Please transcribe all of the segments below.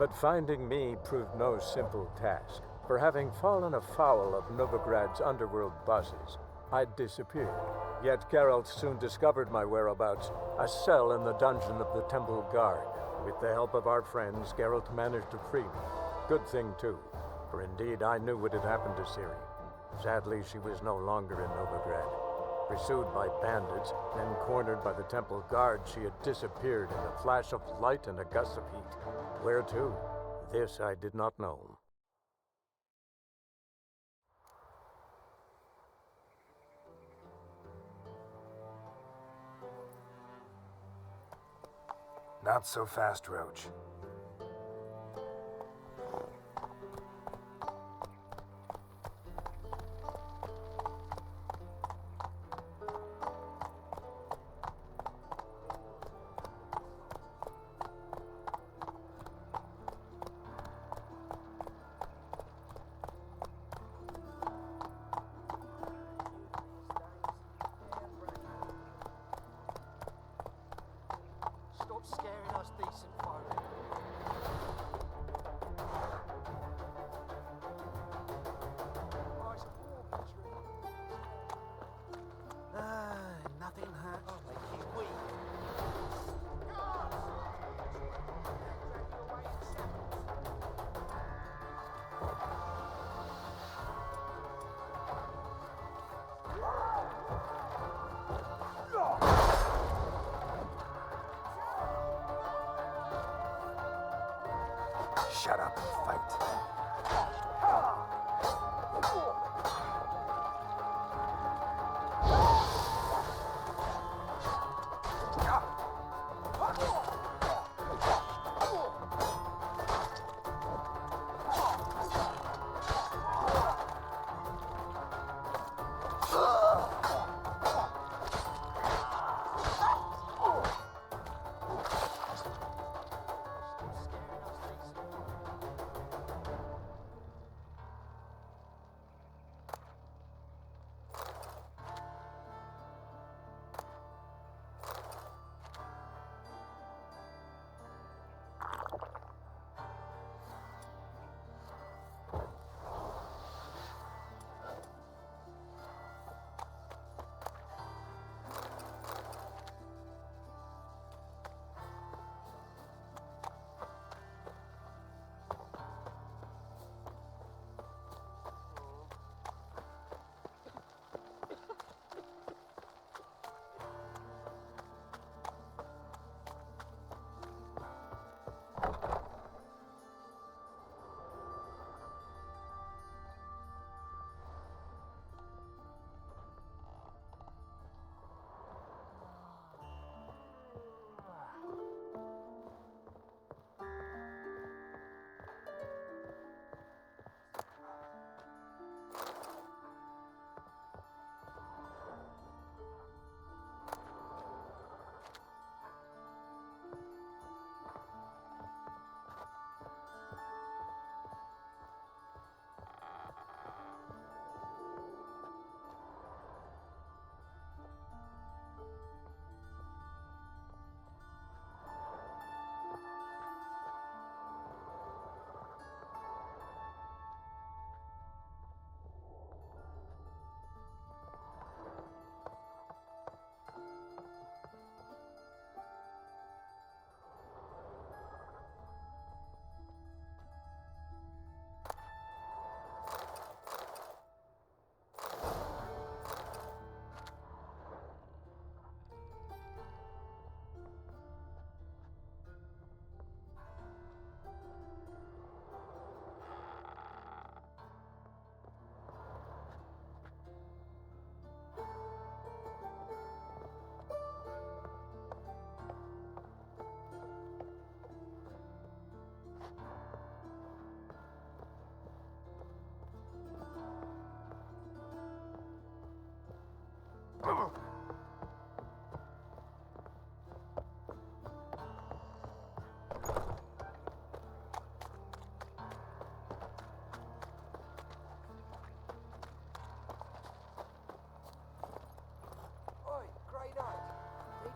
But finding me proved no simple task, for having fallen afoul of Novigrad's underworld bosses, I'd disappeared. Yet Geralt soon discovered my whereabouts, a cell in the dungeon of the Temple Guard. With the help of our friends, Geralt managed to free me. Good thing, too, for indeed I knew what had happened to Ciri. Sadly, she was no longer in Novigrad. Pursued by bandits, then cornered by the Temple Guard, she had disappeared in a flash of light and a gust of heat. Where to? This I did not know. Not so fast, Roach. Scaring us decent folk. Nothing hurt. Oh, make you weak. Shut up and fight.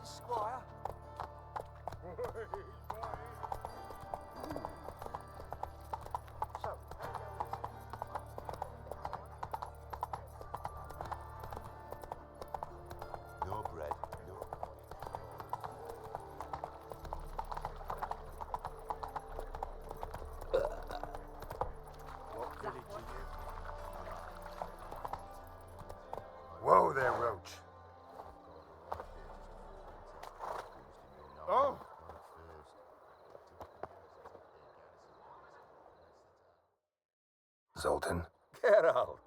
Squire. Zoltan? Geralt.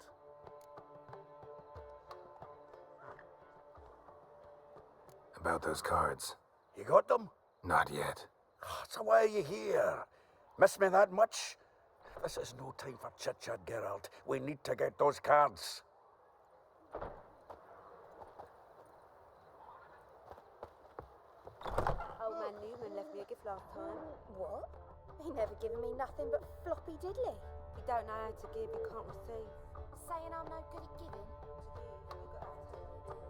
About those cards. You got them? Not yet. So why are you here? Miss me that much? This is no time for chit-chat, Geralt. We need to get those cards. Old man Newman left me a gift last time. What? He never given me nothing but floppy diddly. You don't know how to give, you can't receive. Saying I'm no good at giving. To give, you got to tell me to.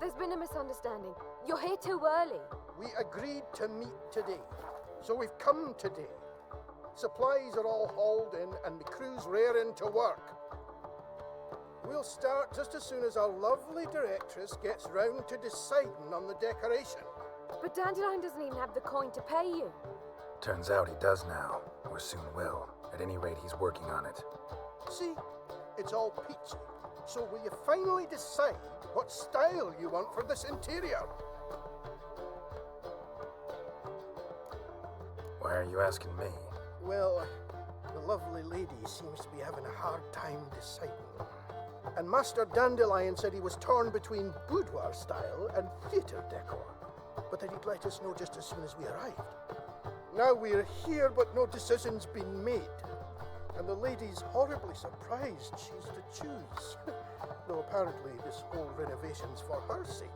There's been a misunderstanding. You're here too early. We agreed to meet today, so we've come today. Supplies are all hauled in and the crew's raring to work. We'll start just as soon as our lovely directress gets round to deciding on the decoration. But Dandelion doesn't even have the coin to pay you. Turns out he does now, or soon will. At any rate, he's working on it. See, it's all peachy. So will you finally decide what style you want for this interior? Why are you asking me? Well, the lovely lady seems to be having a hard time deciding. And Master Dandelion said he was torn between boudoir style and theatre decor, but that he'd let us know just as soon as we arrived. Now we're here, but no decision's been made. And the lady's horribly surprised she's to choose. Though apparently this whole renovation's for her sake.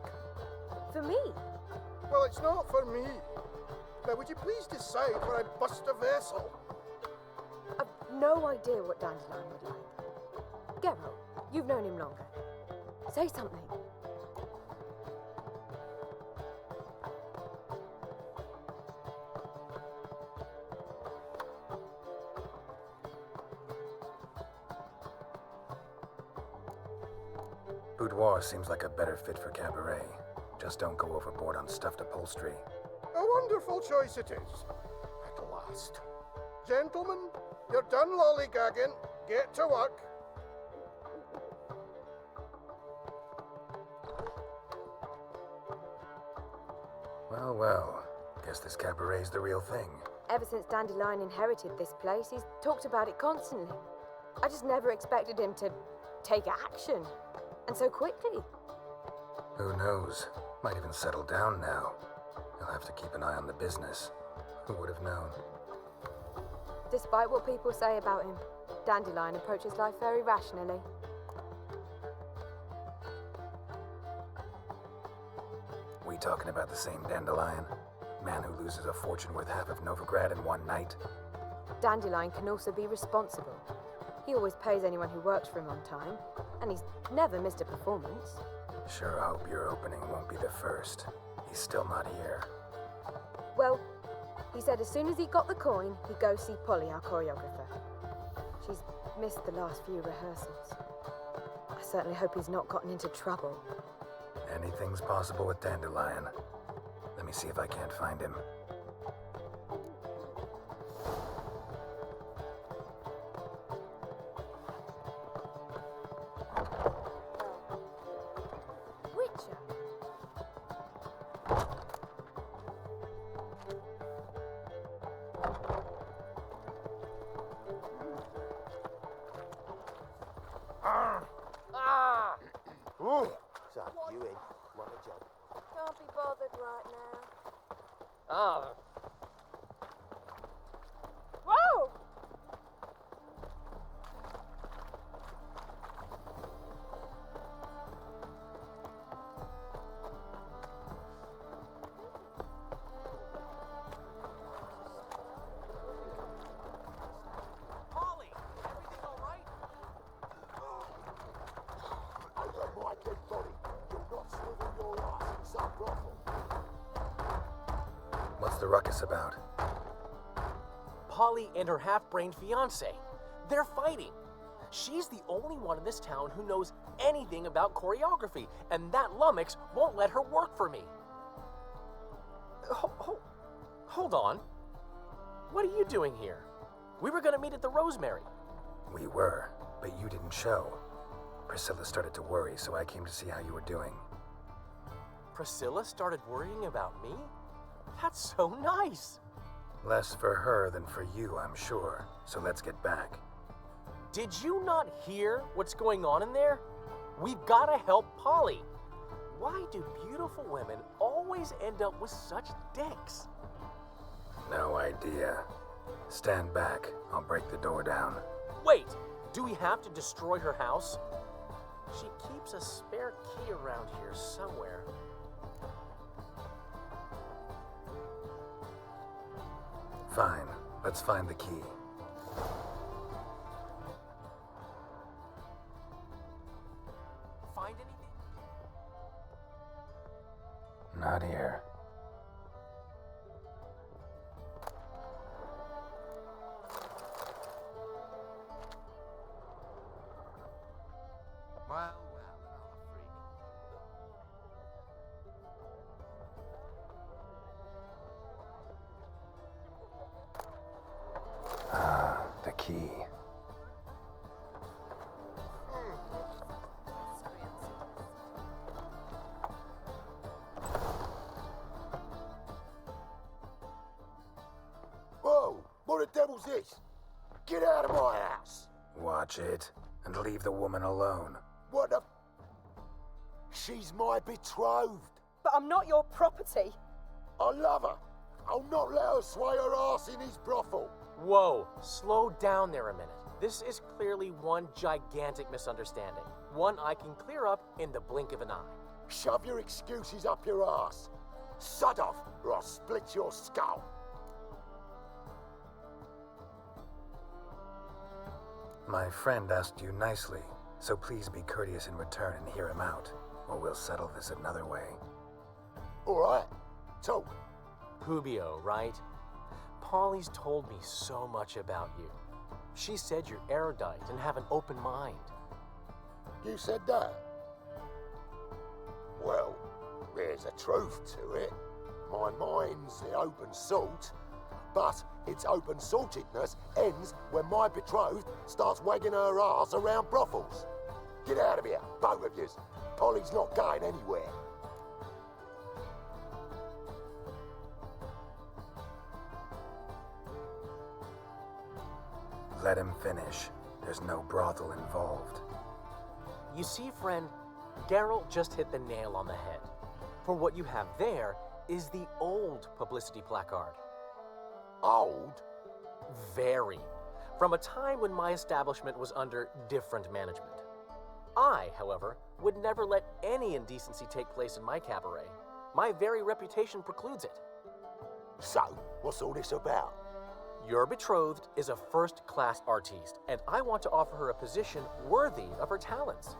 For me? Well, it's not for me. Now, would you please decide where I bust a vessel? I've no idea what Dandelion would like. Geralt, you've known him longer. Say something. Boudoir seems like a better fit for cabaret. Just don't go overboard on stuffed upholstery. A wonderful choice it is. At last. Gentlemen, you're done lollygagging. Get to work. Well, well. Guess this cabaret's the real thing. Ever since Dandelion inherited this place, he's talked about it constantly. I just never expected him to take action. And so quickly. Who knows? Might even settle down now. He'll have to keep an eye on the business. Who would have known? Despite what people say about him, Dandelion approaches life very rationally. We talking about the same Dandelion? Man who loses a fortune worth half of Novigrad in one night? Dandelion can also be responsible. He always pays anyone who works for him on time, and he's never missed a performance. Sure hope your opening won't be the first. He's still not here. Well, he said as soon as he got the coin, he'd go see Polly, our choreographer. She's missed the last few rehearsals. I certainly hope he's not gotten into trouble. Anything's possible with Dandelion. Let me see if I can't find him. Witcher? Ooh. So, you in. What a job. Can't be bothered right now. Ah. Whoa! Polly, everything all right? My dead body. Do not swivel your ass in some brothel. What's the ruckus about? Polly and her half-brained fiancé. They're fighting. She's the only one in this town who knows anything about choreography, and that lummox won't let her work for me. Hold on. What are you doing here? We were gonna meet at the Rosemary. We were, but you didn't show. Priscilla started to worry, so I came to see how you were doing. Priscilla started worrying about me? That's so nice. Less for her than for you, I'm sure. So let's get back. Did you not hear what's going on in there? We've gotta help Polly. Why do beautiful women always end up with such dicks? No idea. Stand back. I'll break the door down. Wait, do we have to destroy her house? She keeps a spare key around here somewhere. Fine. Let's find the key. Find anything? Not here. Well, another freak. Ah, the key. Whoa! What the devil's this? Get out of my house! Watch it, and leave the woman alone. What the... She's my betrothed. But I'm not your property. I love her. I'll not let her sway her ass in his brothel. Whoa, slow down there a minute. This is clearly one gigantic misunderstanding. One I can clear up in the blink of an eye. Shove your excuses up your ass. Sod off, or I'll split your skull. My friend asked you nicely, so please be courteous in return and hear him out, or we'll settle this another way. All right, talk. Hubio, right? Polly's told me so much about you. She said you're erudite and have an open mind. You said that? Well, there's a truth to it. My mind's the open salt, but its open saltedness ends when my betrothed starts wagging her arse around brothels. Get out of here, both of yous. Polly's not going anywhere. Let him finish. There's no brothel involved. You see, friend, Geralt just hit the nail on the head. For what you have there is the old publicity placard. Old? Very. From a time when my establishment was under different management. I, however, would never let any indecency take place in my cabaret. My very reputation precludes it. So, what's all this about? Your betrothed is a first-class artiste, and I want to offer her a position worthy of her talents.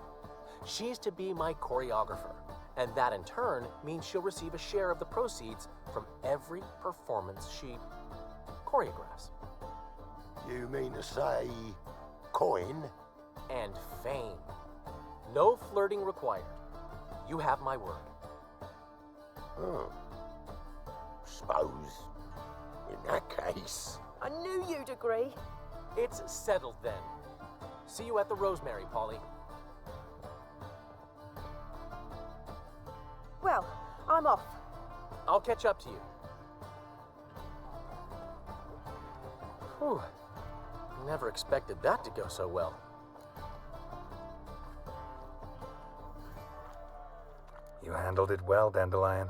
She's to be my choreographer, and that in turn means she'll receive a share of the proceeds from every performance she choreographs. You mean to say... coin? And fame. No flirting required. You have my word. Suppose, in that case... I knew you'd agree. It's settled then. See you at the Rosemary, Polly. Well, I'm off. I'll catch up to you. Whew. Never expected that to go so well. You handled it well, Dandelion.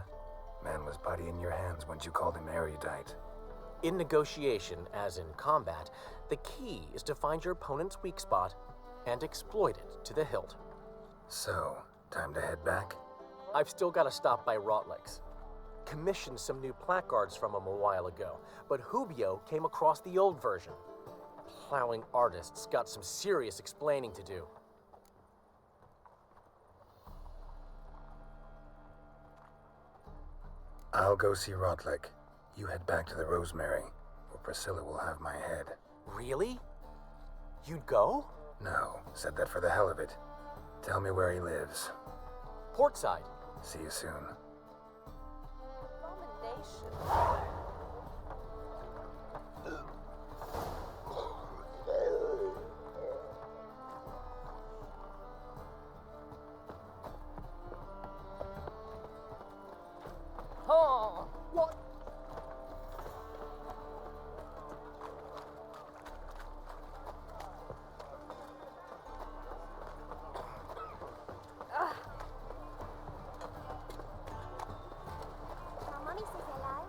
Man was body in your hands once you called him erudite. In negotiation, as in combat, the key is to find your opponent's weak spot and exploit it to the hilt. So, time to head back? I've still got to stop by Rotlegs. Commissioned some new placards from him a while ago, but Hubio came across the old version. Plowing artists got some serious explaining to do. I'll go see Rotleg. You head back to the Rosemary, where Priscilla will have my head. Really? You'd go? No, said that for the hell of it. Tell me where he lives. Portside. See you soon. Abomination. Oh! What? My mummy says hello.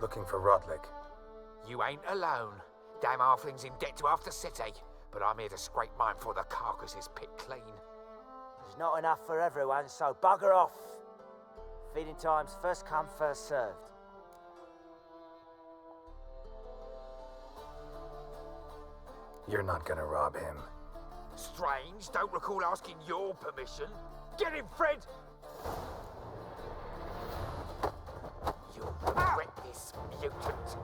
Looking for Rodlick. You ain't alone. Damn halfling's in debt to half the city, but I'm here to scrape mine before the carcass is picked clean. There's not enough for everyone, so bugger off. Feeding time's first come, first served. You're not gonna rob him. Strange, don't recall asking your permission. Get him, Fred! You'll regret this, mutant.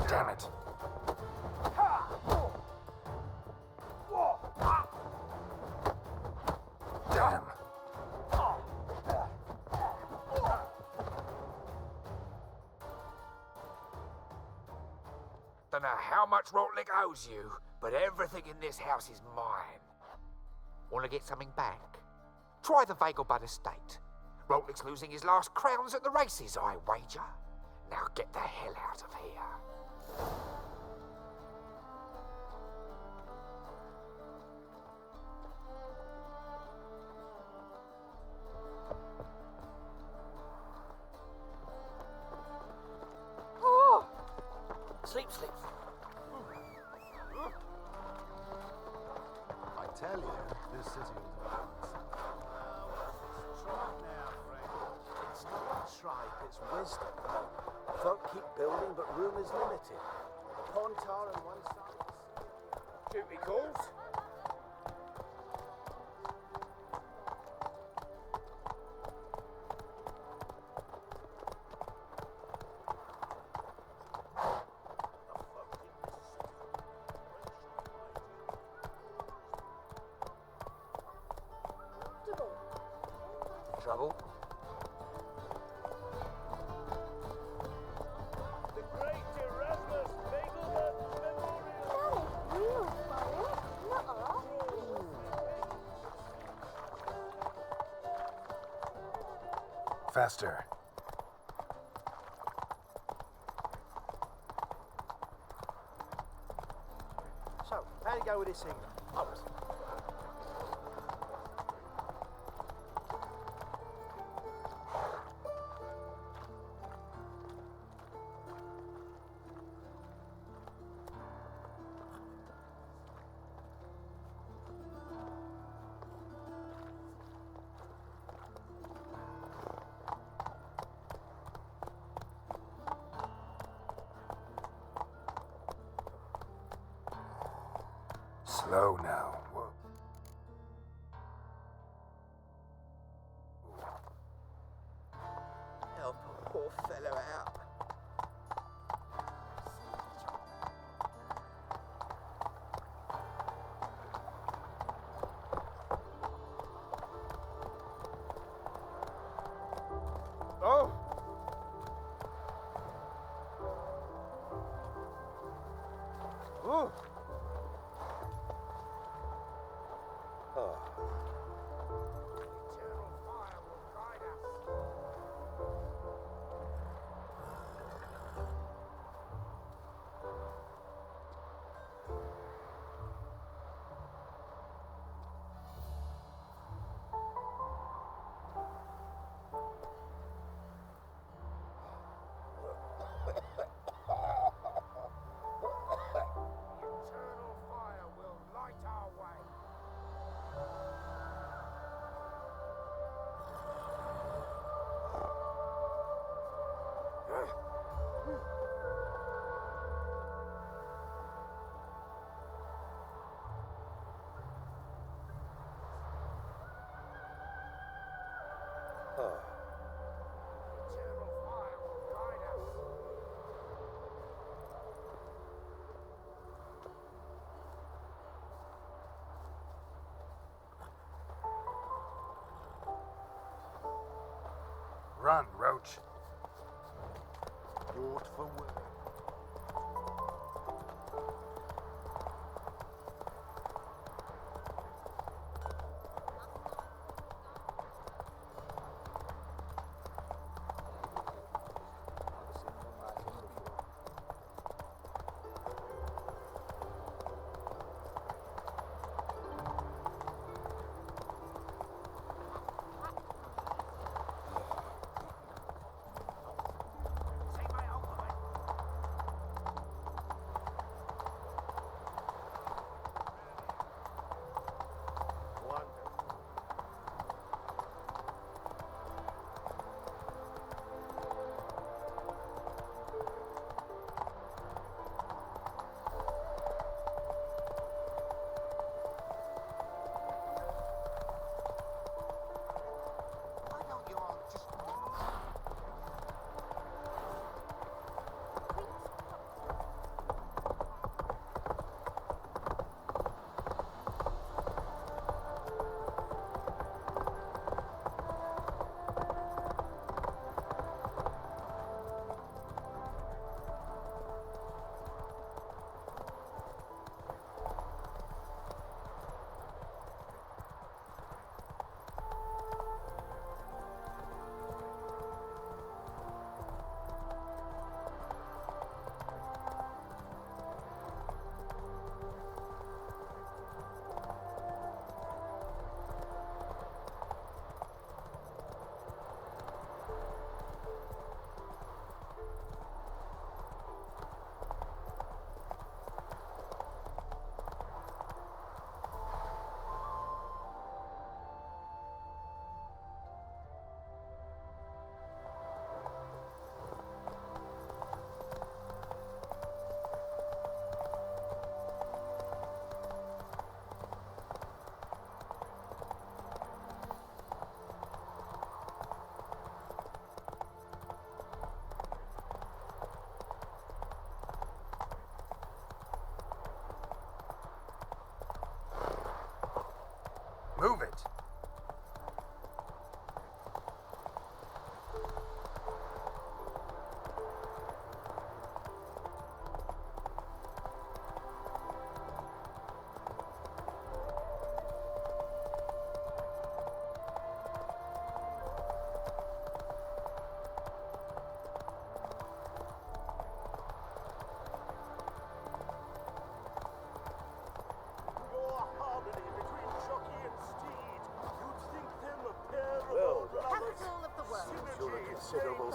Damn it. Damn. Don't know how much Rotlick owes you, but everything in this house is mine. Want to get something back? Try the Vagelbud estate. Rotlick's losing his last crowns at the races, I wager. Now get the hell out of here. Oh! Sleep, sleep. I tell you, this city will develop. Tribe now, friend. It's not tribe, it's wisdom. Folk keep building, but room is limited. Pontar on one side. Duty calls. Trouble? The great Erasmus Bagelbud Memorial. That is real fire. Nuh-uh. Faster. So, how'd it go with this thing? Oh, Slow now. Whoa. help a poor fellow out. Oh! Ooh! Oh. Eternal fire will guide us. Eternal fire will light our way. Oh. Eternal fire will guide us. Run, Roach. Word for word.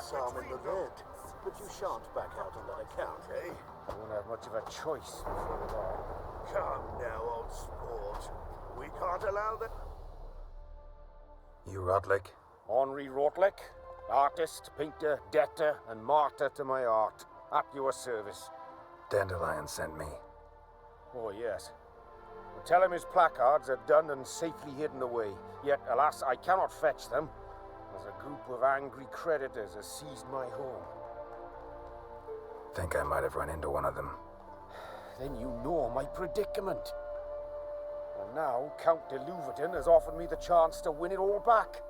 Sam in the red. But you shan't back out on that account, eh? I won't have much of a choice before long. Come now, old sport. We can't allow that. You Rotlick? Henri Rotlick, artist, painter, debtor, and martyr to my art. At your service. Dandelion sent me. Oh, yes. Well, tell him his placards are done and safely hidden away. Yet, alas, I cannot fetch them, as a group of angry creditors has seized my home. Think I might have run into one of them. Then you know my predicament. And now, Count de Louverton has offered me the chance to win it all back.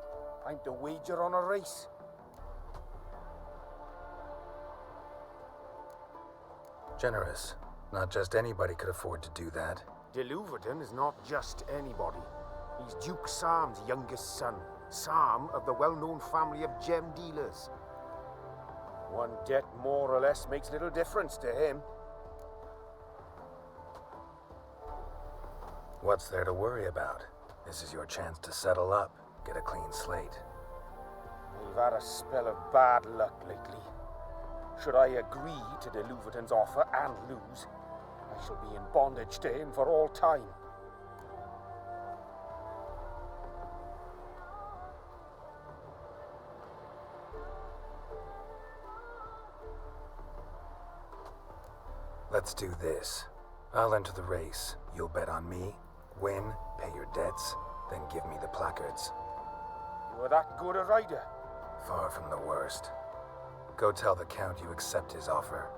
I'm to wager on a race. Generous. Not just anybody could afford to do that. De Louverton is not just anybody. He's Duke Sam's youngest son. Sam of the well-known family of gem dealers. One debt more or less makes little difference to him. What's there to worry about? This is your chance to settle up, get a clean slate. We've had a spell of bad luck lately. Should I agree to de Louverton's offer and lose, I shall be in bondage to him for all time. Let's do this. I'll enter the race. You'll bet on me, win, pay your debts, then give me the placards. You are that good a rider? Far from the worst. Go tell the Count you accept his offer.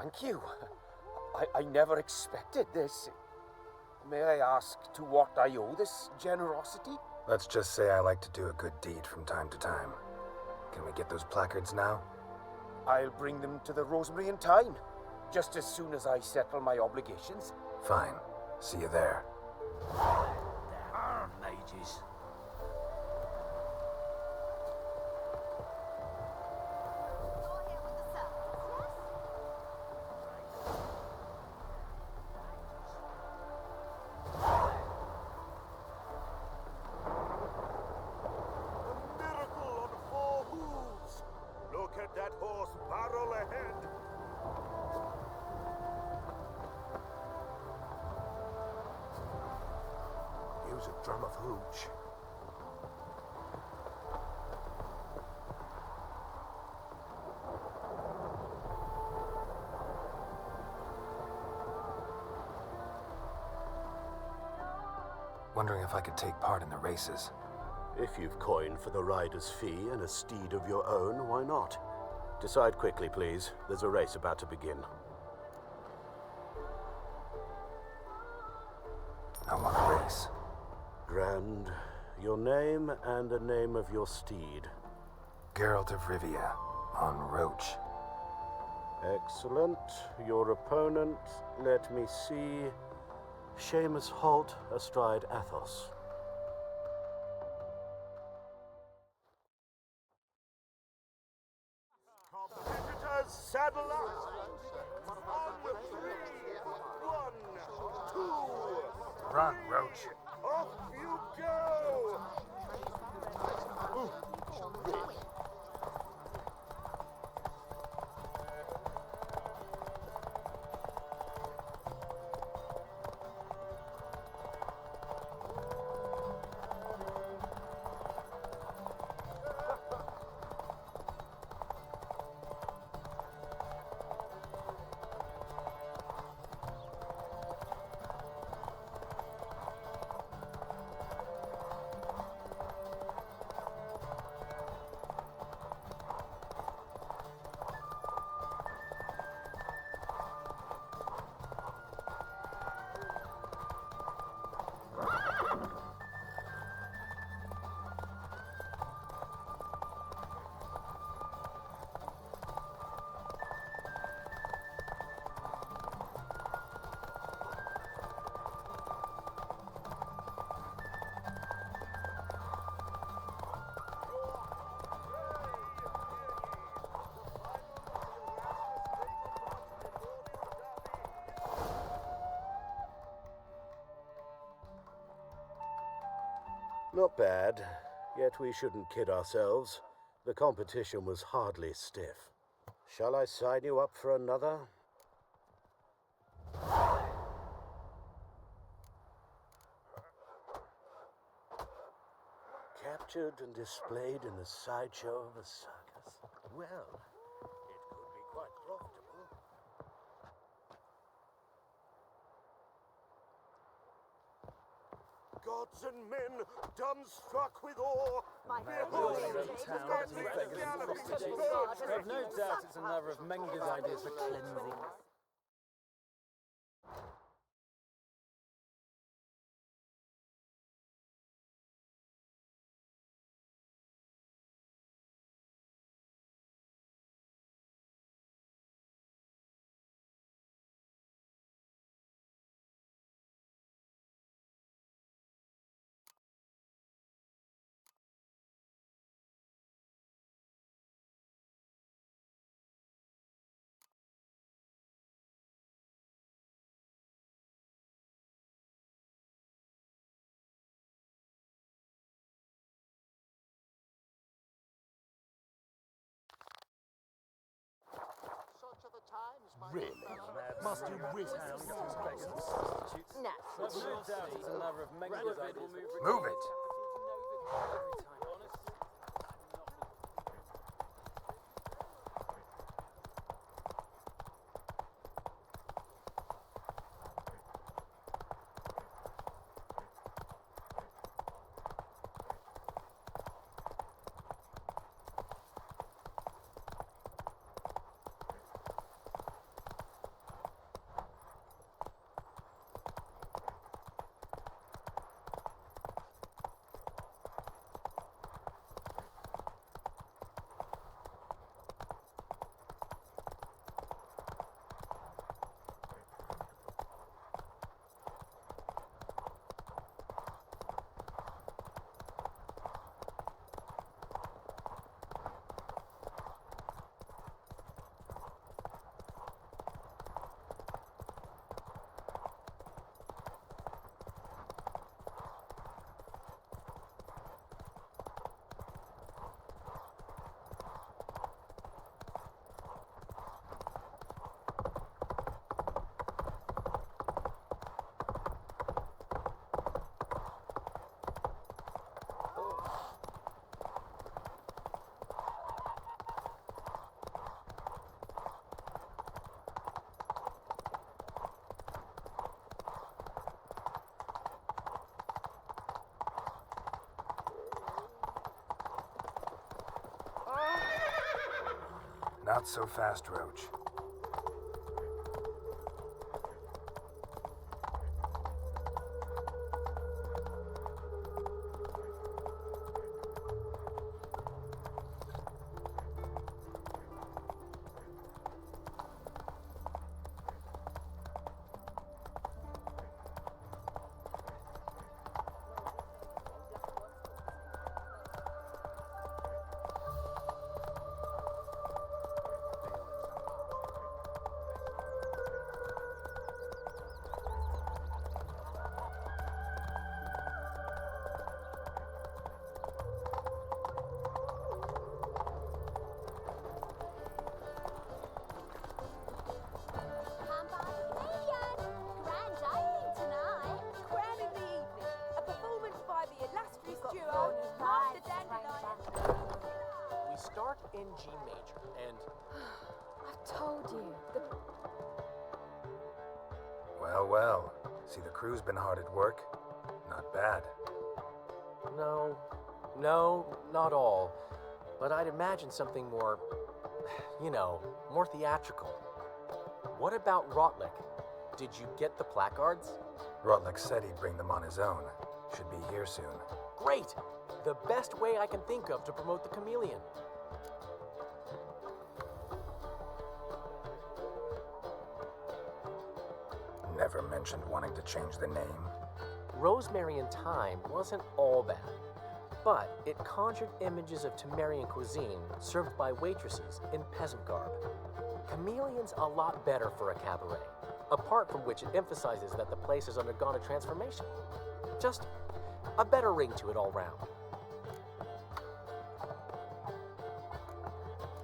Thank you. I never expected this. May I ask to what I owe this generosity? Let's just say I like to do a good deed from time to time. Can we get those placards now? I'll bring them to the Rosemary in time, just as soon as I settle my obligations. Fine. See you there. Darn mages. Use a drum of hooch. Wondering if I could take part in the races. If you've coin for the rider's fee and a steed of your own, why not? Decide quickly, please. There's a race about to begin. I want a race. Grand. Your name and the name of your steed. Geralt of Rivia, on Roach. Excellent. Your opponent, let me see. Seamus halt astride Athos. Competitors, saddle up! On with 3, 1, 2... Run, Roach. Off you go! Not bad, yet we shouldn't kid ourselves. The competition was hardly stiff. Shall I sign you up for another? Captured and displayed in the sideshow of a circus. Well, it could be quite profitable. Gods and men, dumbstruck with awe, I've no doubt it's another of Menge's ideas for cleansing. Really? Must you risk No. I've no doubt it's another of Menge's ideas. Move it! Not so fast, Roach. in G major, and... I've told you. Well, well. See, the crew's been hard at work. Not bad. No, not all. But I'd imagine something more, more theatrical. What about Rotlick? Did you get the placards? Rotlick said he'd bring them on his own. Should be here soon. Great! The best way I can think of to promote the chameleon. Never mentioned wanting to change the name. Rosemary and Thyme wasn't all bad, but it conjured images of Temerian cuisine served by waitresses in peasant garb. Chameleon's a lot better for a cabaret, apart from which it emphasizes that the place has undergone a transformation. Just a better ring to it all round.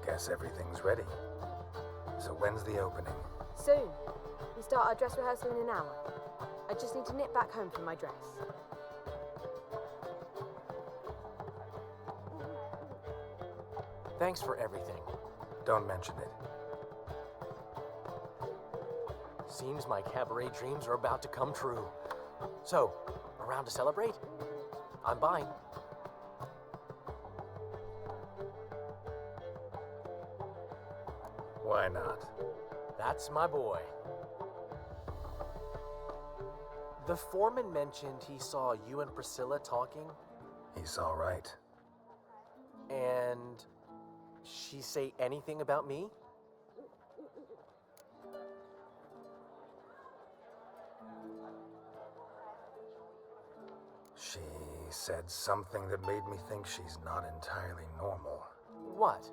Guess everything's ready. So when's the opening? Soon. We start our dress rehearsal in an hour. I just need to nip back home for my dress. Thanks for everything. Don't mention it. Seems my cabaret dreams are about to come true. So, around to celebrate? I'm buying. Why not? That's my boy. The foreman mentioned he saw you and Priscilla talking. He's all right. And she say anything about me? She said something that made me think she's not entirely normal. What?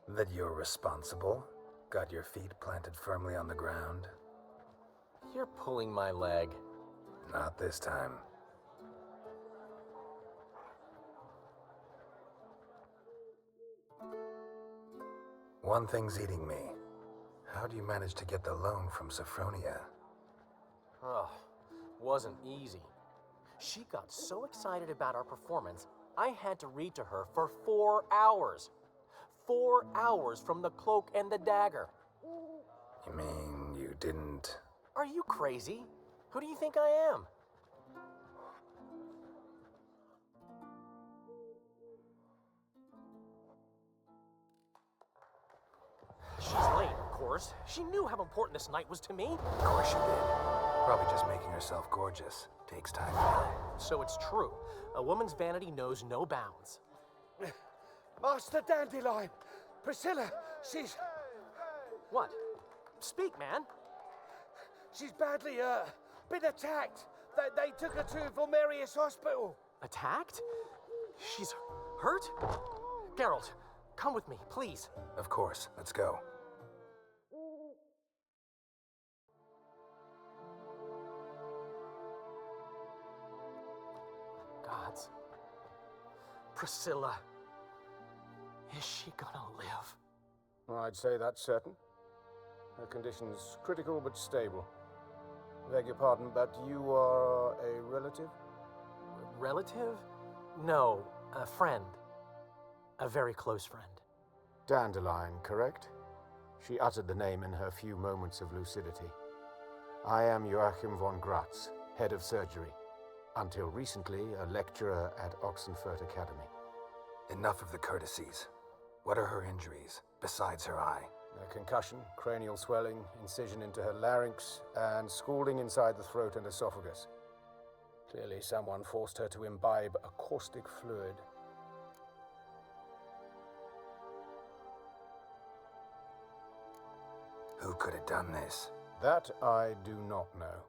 That you're responsible, got your feet planted firmly on the ground. You're pulling my leg. Not this time. One thing's eating me. How do you manage to get the loan from Sophronia? Oh, wasn't easy. She got so excited about our performance, I had to read to her for 4 hours. 4 hours from the Cloak and the Dagger. You mean you didn't... Are you crazy? Who do you think I am? She's late, of course. She knew how important this night was to me. Of course she did. Probably just making herself gorgeous. Takes time. So it's true. A woman's vanity knows no bounds. Master Dandelion! Priscilla, she's... What? Speak, man. She's badly, been attacked. They took her to Vulmerius Hospital. Attacked? She's hurt? Geralt, come with me, please. Of course. Let's go. Gods. Priscilla. Is she gonna live? I'd say that's certain. Her condition's critical but stable. Beg your pardon, but you are a relative? Relative? No, a friend. A very close friend. Dandelion, correct? She uttered the name in her few moments of lucidity. I am Joachim von Gratz, head of surgery. Until recently, a lecturer at Oxenfurt Academy. Enough of the courtesies. What are her injuries, besides her eye? A concussion, cranial swelling, incision into her larynx, and scalding inside the throat and esophagus. Clearly someone forced her to imbibe a caustic fluid. Who could have done this? That I do not know.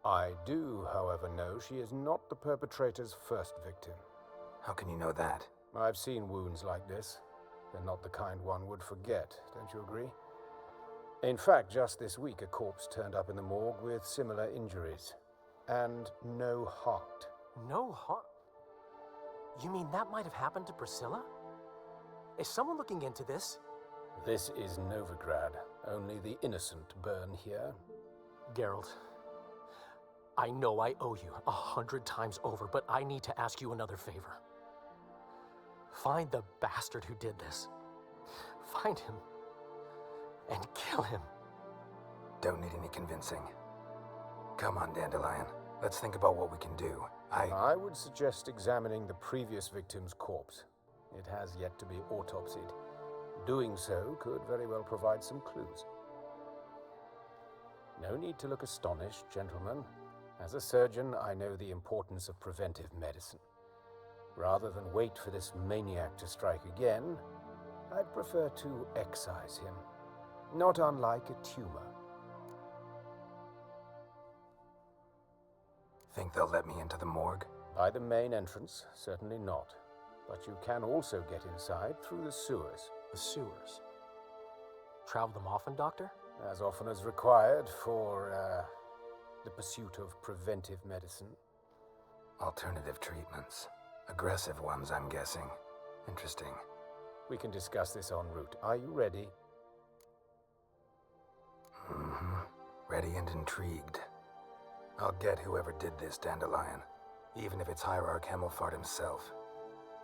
I do, however, know she is not the perpetrator's first victim. How can you know that? I've seen wounds like this. They're not the kind one would forget, don't you agree? In fact, just this week, a corpse turned up in the morgue with similar injuries. And no heart. No heart? You mean that might have happened to Priscilla? Is someone looking into this? This is Novigrad. Only the innocent burn here. Geralt, I know I owe you 100 times over, but I need to ask you another favor. Find the bastard who did this. Find him and kill him. Don't need any convincing. Come on, Dandelion. Let's think about what we can do. I would suggest examining the previous victim's corpse. It has yet to be autopsied. Doing so could very well provide some clues. No need to look astonished, gentlemen. As a surgeon, I know the importance of preventive medicine. Rather than wait for this maniac to strike again, I'd prefer to excise him. Not unlike a tumor. Think they'll let me into the morgue? By the main entrance, certainly not. But you can also get inside through the sewers. The sewers? Travel them often, Doctor? As often as required for, the pursuit of preventive medicine. Alternative treatments. Aggressive ones, I'm guessing. Interesting. We can discuss this en route. Are you ready? Mm-hmm. Ready and intrigued. I'll get whoever did this, Dandelion. Even if it's Hierarch Hemmelfart himself.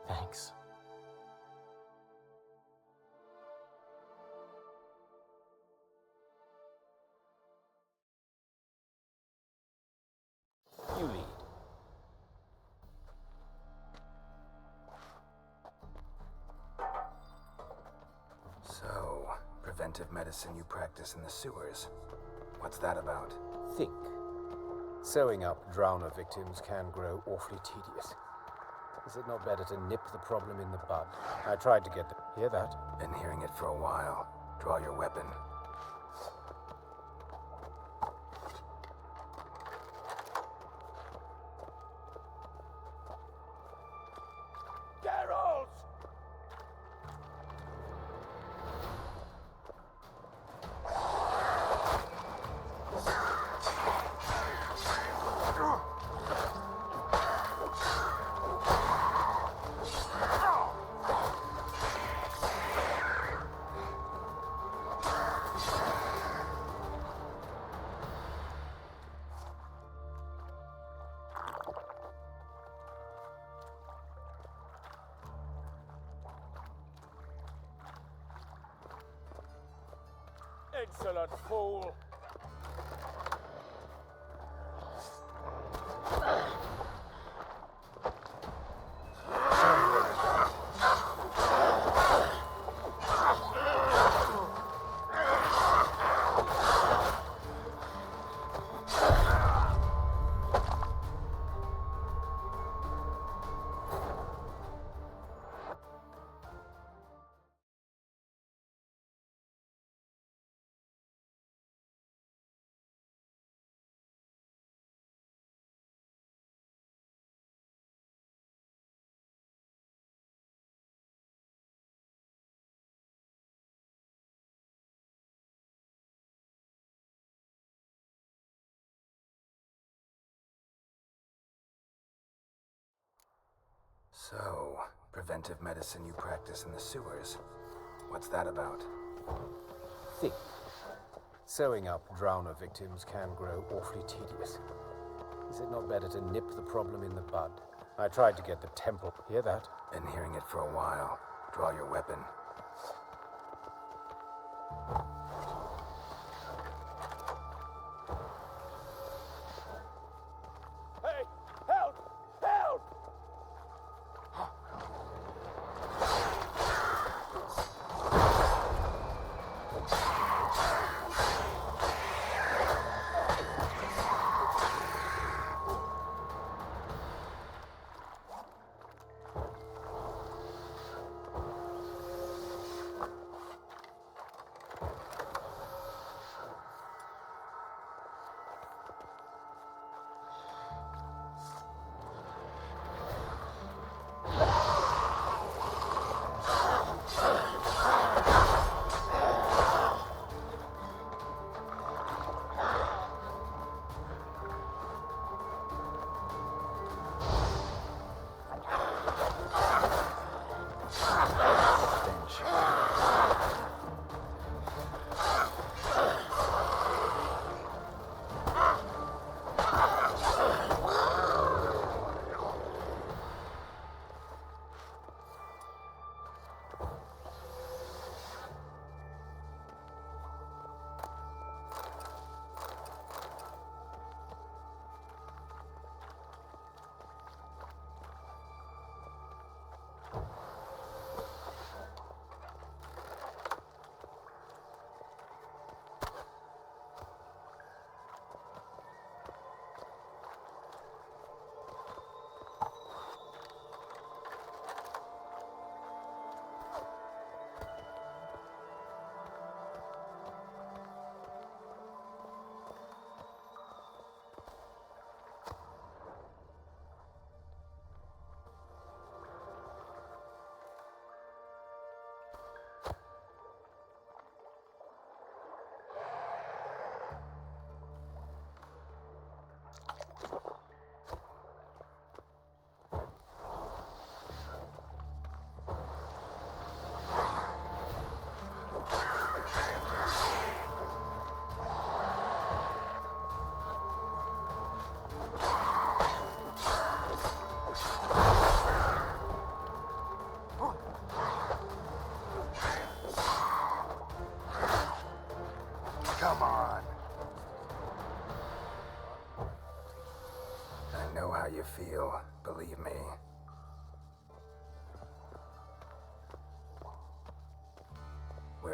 Thanks. You lead. So, preventive medicine you practice in the sewers. What's that about? Think. Sewing up drowner victims can grow awfully tedious. Is it not better to nip the problem in the bud? I tried to get them. Hear that? Been hearing it for a while. Draw your weapon. Geralt! Insolent fool! So, preventive medicine you practice in the sewers. What's that about? Think. Sewing up drowner victims can grow awfully tedious. Is it not better to nip the problem in the bud? I tried to get the temple. Hear that? Been hearing it for a while. Draw your weapon. Hey! Help! Help!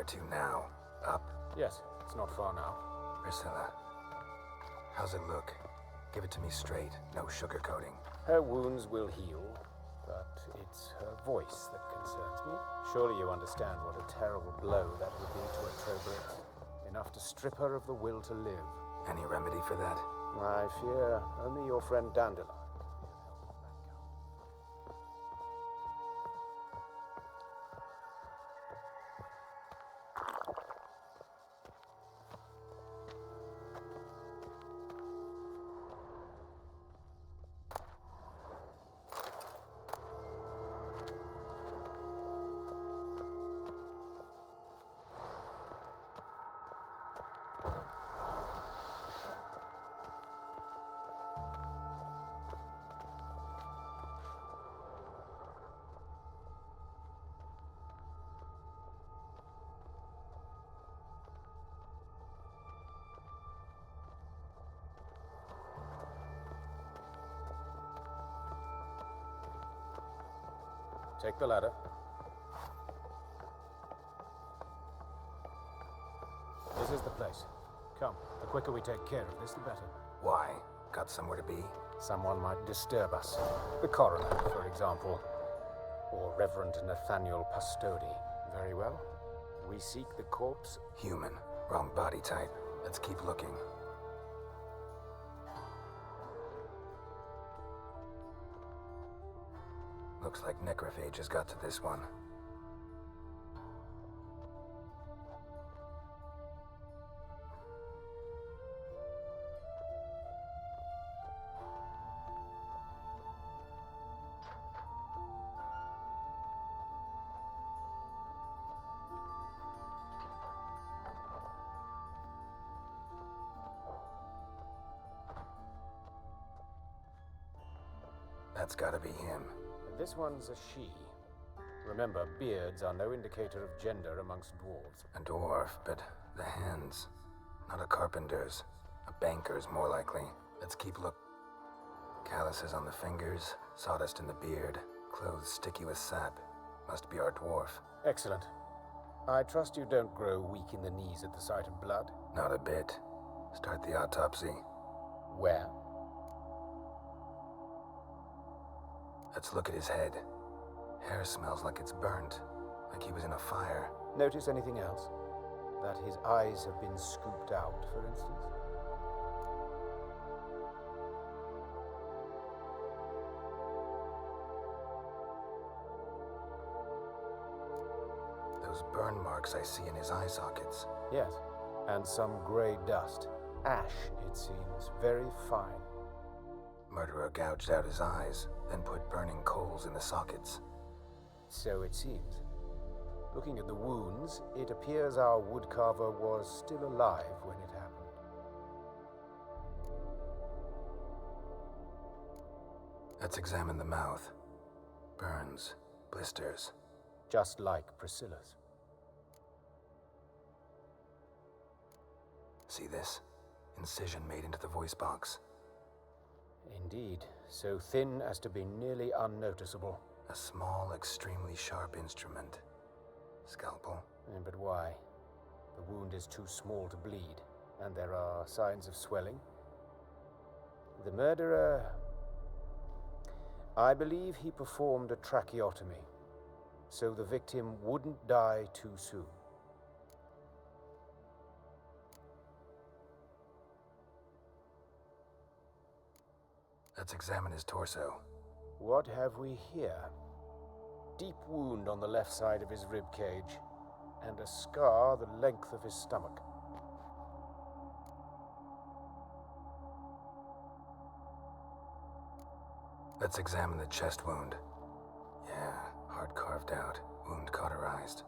to now? Up? Yes, it's not far now. Priscilla, how's it look? Give it to me straight, no sugarcoating. Her wounds will heal, but it's her voice that concerns me. Surely you understand what a terrible blow that would be to her trobrit. Enough to strip her of the will to live. Any remedy for that? I fear only your friend Dandelion. Take the ladder. This is the place. Come, the quicker we take care of this, the better. Why? Got somewhere to be? Someone might disturb us. The coroner, for example. Or Reverend Nathaniel Pastodi. Very well. We seek the corpse. Human. Wrong body type. Let's keep looking. Looks like necrophages got to this one. That's gotta be him. This one's a she. Remember, beards are no indicator of gender amongst dwarves. A dwarf, but the hands. Not a carpenter's. A banker's, more likely. Let's keep look. Calluses on the fingers, sawdust in the beard, clothes sticky with sap. Must be our dwarf. Excellent. I trust you don't grow weak in the knees at the sight of blood? Not a bit. Start the autopsy. Where? Let's look at his head. Hair smells like it's burnt, like he was in a fire. Notice anything else? That his eyes have been scooped out, for instance? Those burn marks I see in his eye sockets. Yes, and some grey dust. Ash, it seems. Very fine. Murderer gouged out his eyes, then put burning coals in the sockets. So it seems. Looking at the wounds, it appears our woodcarver was still alive when it happened. Let's examine the mouth. Burns, blisters. Just like Priscilla's. See this? Incision made into the voice box. Indeed, so thin as to be nearly unnoticeable. A small, extremely sharp instrument. Scalpel. But why? The wound is too small to bleed, and there are signs of swelling. The murderer... I believe he performed a tracheotomy, so the victim wouldn't die too soon. Let's examine his torso. What have we here? Deep wound on the left side of his rib cage, and a scar the length of his stomach. Let's examine the chest wound. Yeah, heart carved out, wound cauterized.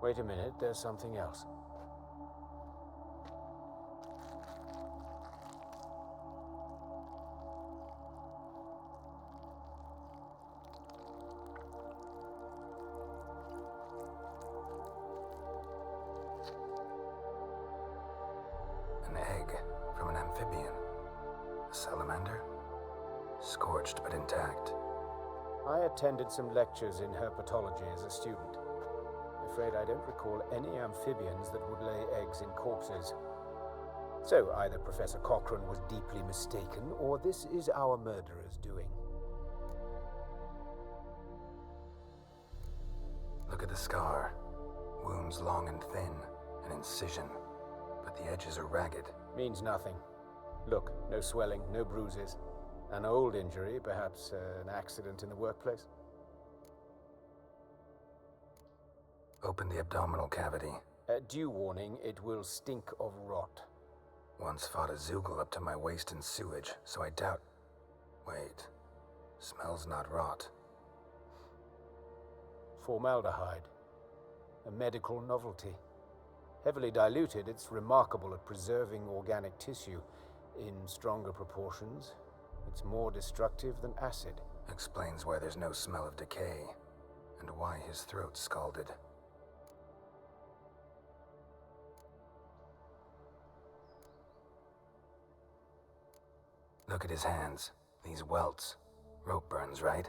Wait a minute, there's something else. An egg from an amphibian. A salamander? Scorched but intact. I attended some lectures in herpetology as a student. afraid I don't recall any amphibians that would lay eggs in corpses. So either Professor Cochrane was deeply mistaken, or this is our murderer's doing. Look at the scar. Wounds long and thin, an incision, but the edges are ragged. Means nothing. Look, no swelling, no bruises. An old injury, perhaps an accident in the workplace. Open the abdominal cavity. Due warning, it will stink of rot. Once fought a Zoogle up to my waist in sewage, so I doubt... Wait. Smells not rot. Formaldehyde. A medical novelty. Heavily diluted, it's remarkable at preserving organic tissue. In stronger proportions, it's more destructive than acid. Explains why there's no smell of decay, and why his throat's scalded. Look at his hands. These welts. Rope burns, right?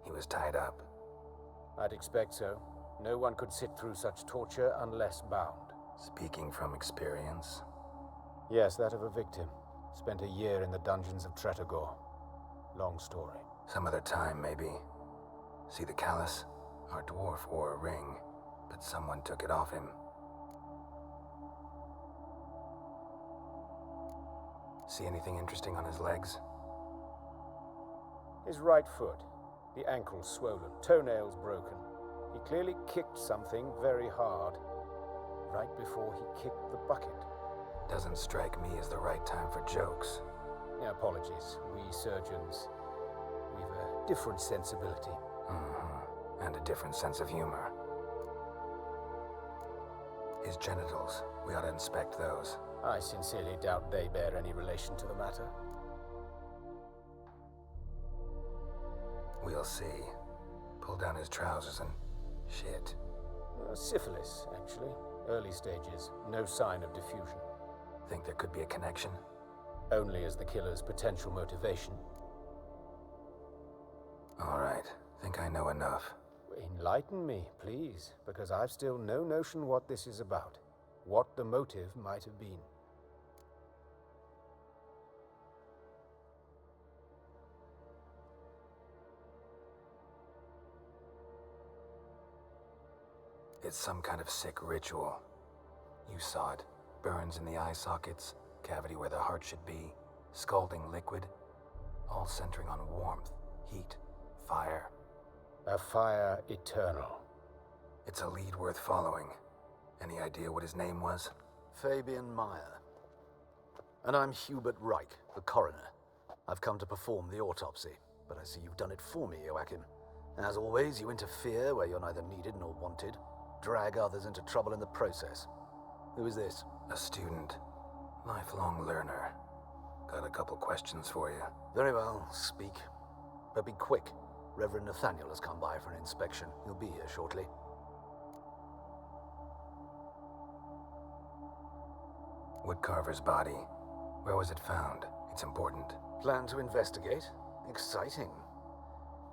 He was tied up. I'd expect so. No one could sit through such torture unless bound. Speaking from experience? Yes, that of a victim. Spent a year in the dungeons of Tretogor. Long story. Some other time, maybe. See the callus? Our dwarf wore a ring, but someone took it off him. See anything interesting on his legs? His right foot. The ankle swollen, toenails broken. He clearly kicked something very hard. Right before he kicked the bucket. Doesn't strike me as the right time for jokes. Apologies. We surgeons, we've a different sensibility. And a different sense of humor. His genitals, we ought to inspect those. I sincerely doubt they bear any relation to the matter. We'll see. Pull down his trousers and... shit. Syphilis, actually. Early stages. No sign of diffusion. Think there could be a connection? Only as the killer's potential motivation. All right. Think I know enough. Enlighten me, please, because I've still no notion what this is about. What the motive might have been. It's some kind of sick ritual. You saw it. Burns in the eye sockets, cavity where the heart should be, scalding liquid, all centering on warmth, heat, fire. A fire eternal. It's a lead worth following. Any idea what his name was? Fabian Meyer. And I'm Hubert Reich, the coroner. I've come to perform the autopsy, but I see you've done it for me, Joachim. As always, you interfere where you're neither needed nor wanted, drag others into trouble in the process. Who is this? A student. Lifelong learner. Got a couple questions for you. Very well, speak. But be quick. Reverend Nathaniel has come by for an inspection. He'll be here shortly. Woodcarver's body. Where was it found? It's important. Plan to investigate? Exciting.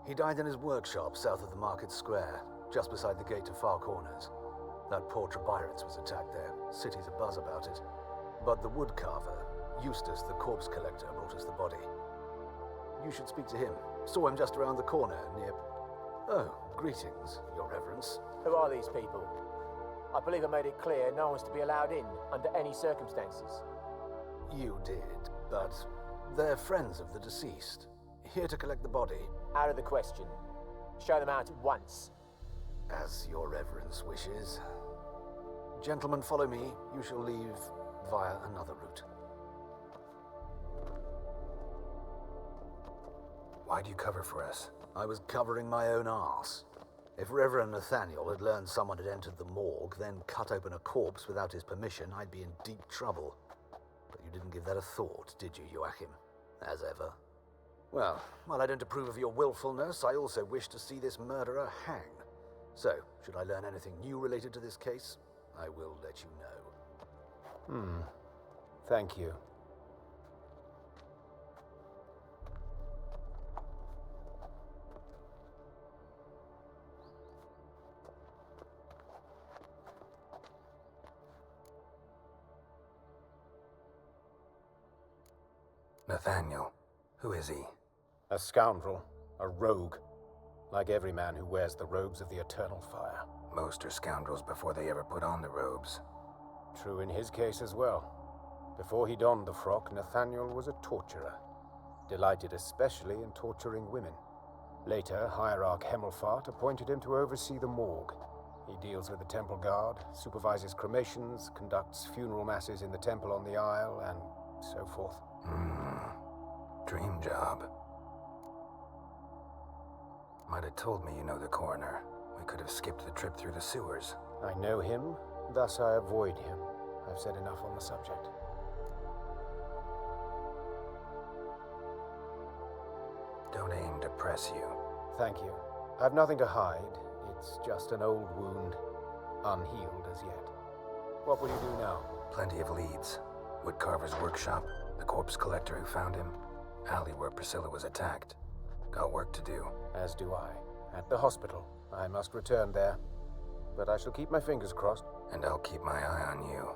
He died in his workshop south of the market square, just beside the gate to Far Corners. That poor Trebirans was attacked there. City's abuzz about it. But the woodcarver, Eustace the corpse collector, brought us the body. You should speak to him. Saw him just around the corner near... Oh, greetings, Your Reverence. Who are these people? I believe I made it clear no one's to be allowed in under any circumstances. You did, but they're friends of the deceased. Here to collect the body. Out of the question. Show them out at once. As Your Reverence wishes. Gentlemen, follow me. You shall leave via another route. Why'd you cover for us? I was covering my own arse. If Reverend Nathaniel had learned someone had entered the morgue, then cut open a corpse without his permission, I'd be in deep trouble. But you didn't give that a thought, did you, Joachim? As ever. Well, while I don't approve of your willfulness, I also wish to see this murderer hang. So, should I learn anything new related to this case, I will let you know. Thank you. Nathaniel. Who is he? A scoundrel. A rogue. Like every man who wears the robes of the Eternal Fire. Most are scoundrels before they ever put on the robes. True in his case as well. Before he donned the frock, Nathaniel was a torturer. Delighted especially in torturing women. Later, Hierarch Hemmelfart appointed him to oversee the morgue. He deals with the temple guard, supervises cremations, conducts funeral masses in the temple on the Isle, and so forth. Dream job. Might have told me you know the coroner. We could have skipped the trip through the sewers. I know him, thus I avoid him. I've said enough on the subject. Don't aim to press you. Thank you. I've nothing to hide. It's just an old wound, unhealed as yet. What will you do now? Plenty of leads. Woodcarver's workshop, the corpse collector who found him, alley where Priscilla was attacked. Got work to do. As do I. At the hospital. I must return there. But I shall keep my fingers crossed. And I'll keep my eye on you.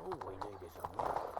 We needed some milk.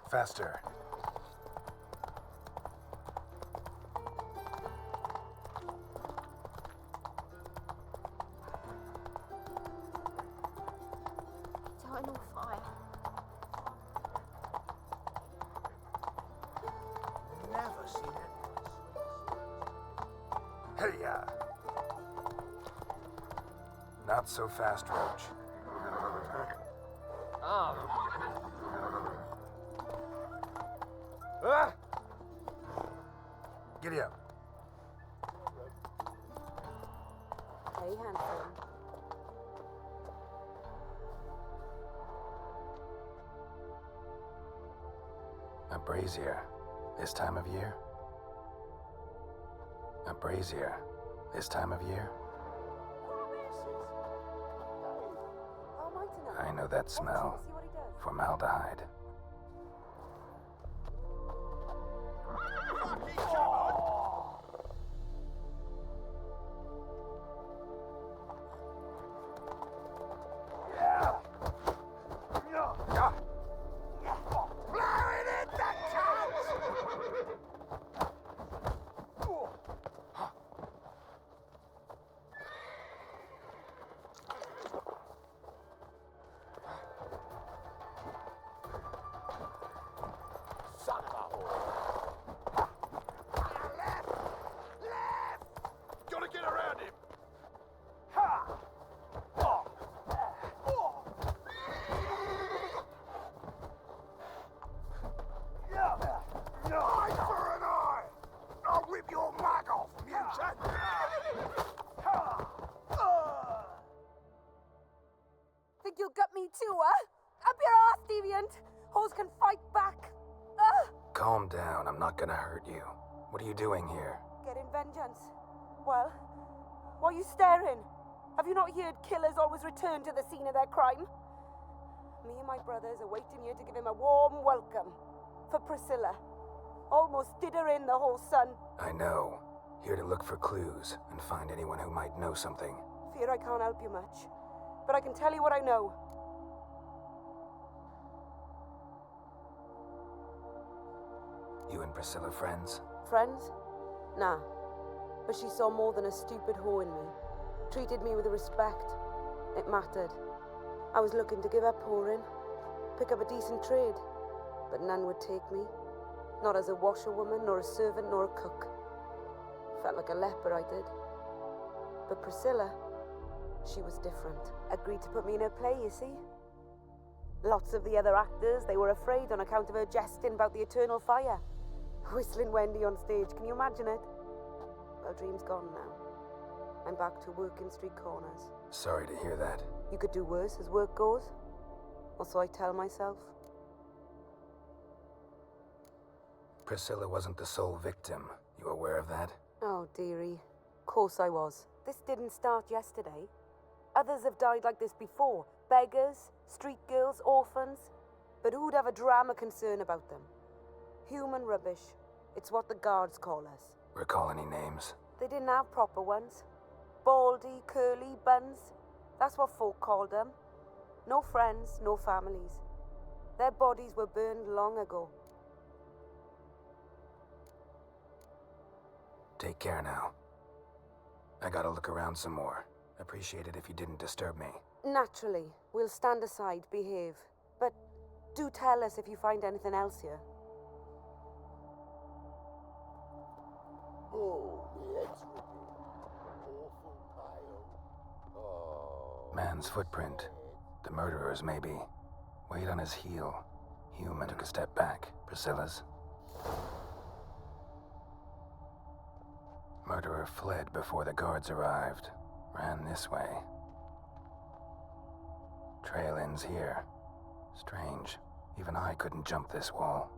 Faster. Eternal fire. Never seen it. Hey-ya! Not so fast, Roach. Ah! Giddy up. Hey, handsome. A brazier this time of year? A brazier this time of year? I know that smell. Formaldehyde. Think you'll gut me too, huh? Up your ass, deviant! Hoes can fight back. Ugh! Calm down, I'm not gonna hurt you. What are you doing here? Getting vengeance. Well, why are you staring? Have you not heard killers always return to the scene of their crime? Me and my brothers are waiting here to give him a warm welcome. For Priscilla. Almost did her in, the whole son. I know. Here to look for clues and find anyone who might know something. Fear I can't help you much. But I can tell you what I know. You and Priscilla friends? Friends? Nah. But she saw more than a stupid whore in me. Treated me with respect. It mattered. I was looking to give up whoring. Pick up a decent trade. But none would take me. Not as a washerwoman, nor a servant, nor a cook. Felt like a leper, I did. But Priscilla, she was different. Agreed to put me in her play, you see. Lots of the other actors, they were afraid on account of her jesting about the eternal fire. Whistling Wendy on stage, can you imagine it? Well, dream's gone now. I'm back to working street corners. Sorry to hear that. You could do worse as work goes. Or so I tell myself. Priscilla wasn't the sole victim. You aware of that? Oh, dearie. Course I was. This didn't start yesterday. Others have died like this before. Beggars, street girls, orphans. But who'd have a drama concern about them? Human rubbish. It's what the guards call us. Recall any names? They didn't have proper ones. Baldy, curly, buns. That's what folk called them. No friends, no families. Their bodies were burned long ago. Take care now. I gotta look around some more. Appreciate it if you didn't disturb me. Naturally. We'll stand aside, behave. But do tell us if you find anything else here. Oh, the head's ripping. Awful pale. Oh. Man's footprint. The murderer's, maybe. Weight on his heel. Human took a step back. Priscilla's. Murderer fled before the guards arrived. Ran this way. Trail ends here. Strange. Even I couldn't jump this wall.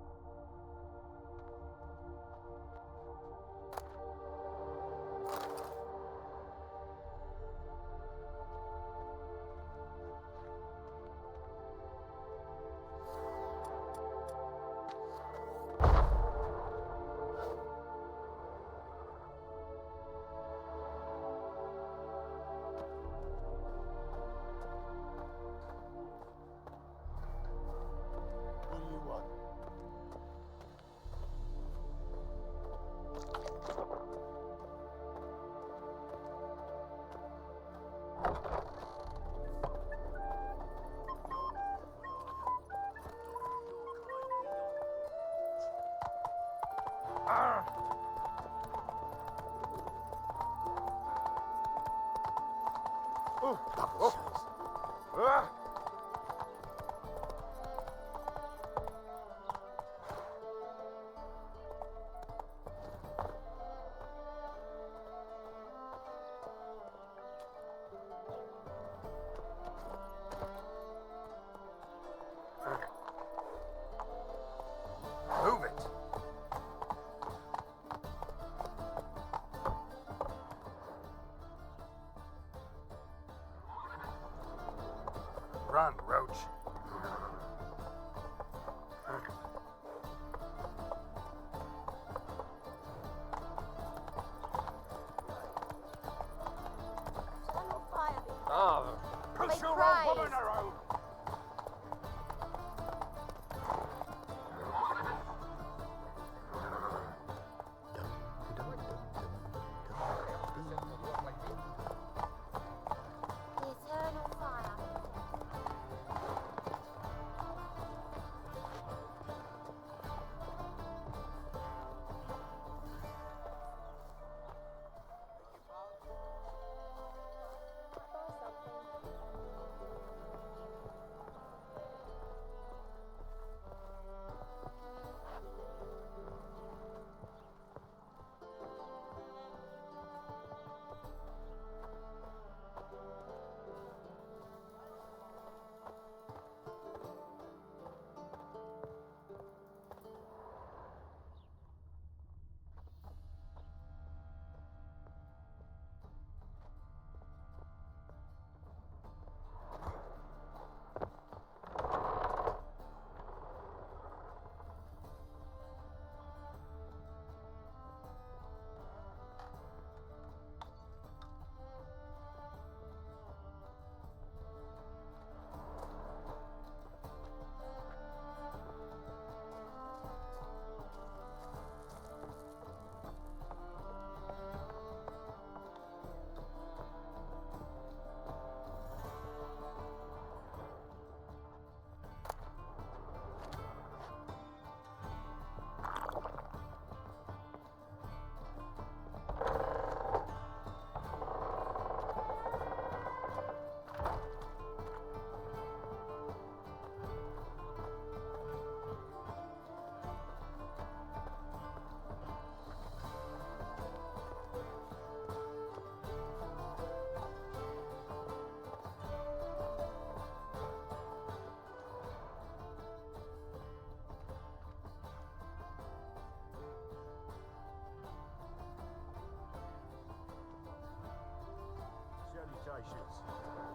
Move it! Run, Roach. Push your old woman around!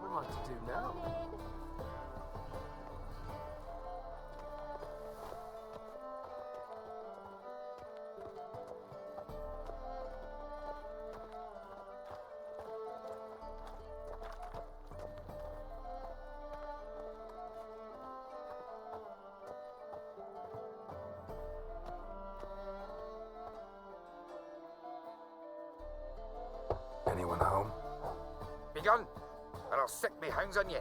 What am I to do now? Anyone home? Begun, or I'll sick me hounds on you.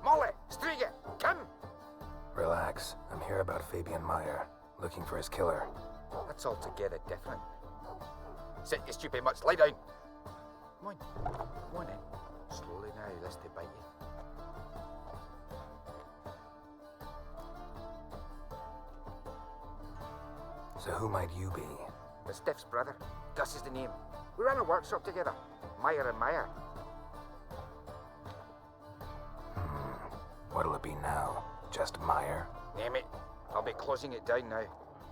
Molly, Striga, come! Relax. I'm here about Fabian Meyer, looking for his killer. That's altogether different. Sit, you stupid mutts, lie down. Come on, come on then. Slowly now, lest they bite you. So who might you be? The Stiff's brother. Gus is the name. We ran a workshop together. Meyer and Meyer. What'll it be now? Just Meyer? Name it. I'll be closing it down now.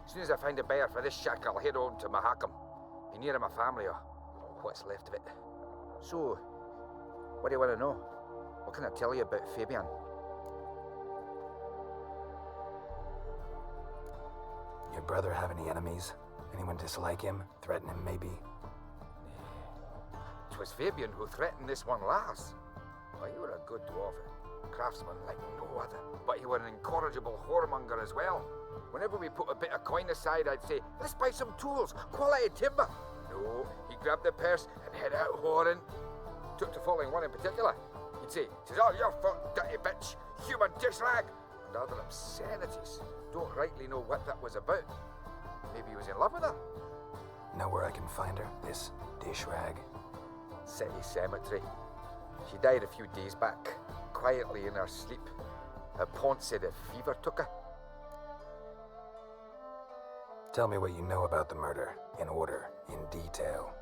As soon as I find a buyer for this shack, I'll head on to Mahakam. Be near my family, or what's left of it. So, what do you want to know? What can I tell you about Fabian? Your brother have any enemies? Anyone dislike him? Threaten him, maybe? 'Twas Fabian who threatened this one last. Well, he were a good dwarf, craftsman like no other. But he were an incorrigible whoremonger as well. Whenever we put a bit of coin aside, I'd say, let's buy some tools, quality timber. No, he grabbed the purse and head out whoring. Took to following one in particular. He'd say, "'Tis all your fault, dirty bitch, human dish rag," and other obscenities. Don't rightly know what that was about. Maybe he was in love with her. Know where I can find her? This dish rag? City cemetery. She died a few days back, quietly in her sleep. Her pont said a fever took her. Tell me what you know about the murder, in order, in detail.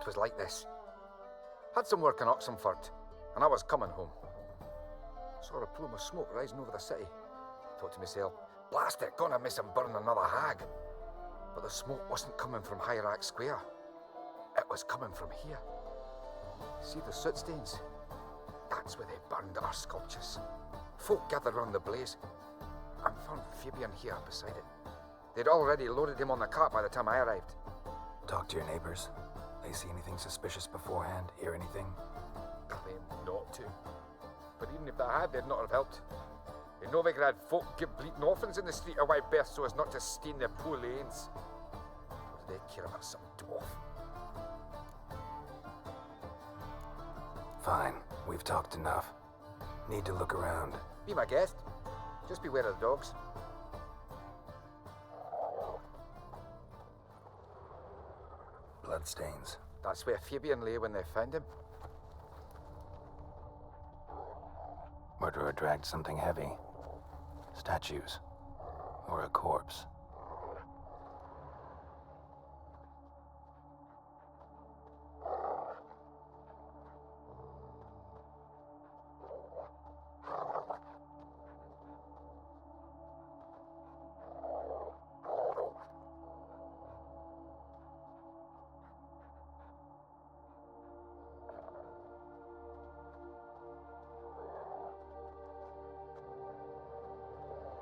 'Twas like this. Had some work in Oxenford, and I was coming home. Saw a plume of smoke rising over the city. Thought to myself, blast it, gonna miss him burn another hag. But the smoke wasn't coming from Hyrax Square. It was coming from here. See the soot stains? That's where they burned our sculptures. Folk gathered round the blaze, and found Fabian here beside it. They'd already loaded him on the cart by the time I arrived. Talk to your neighbors. They see anything suspicious beforehand? Hear anything? Claimed not to. But even if they had, they'd not have helped. In Novigrad, folk give bleating orphans in the street a wide berth so as not to stain their poor lanes. What do they care about some dwarf? Fine, we've talked enough. Need to look around. Be my guest. Just beware of the dogs. Bloodstains. That's where Fabian lay when they found him. Murderer dragged something heavy. Statues. Or a corpse.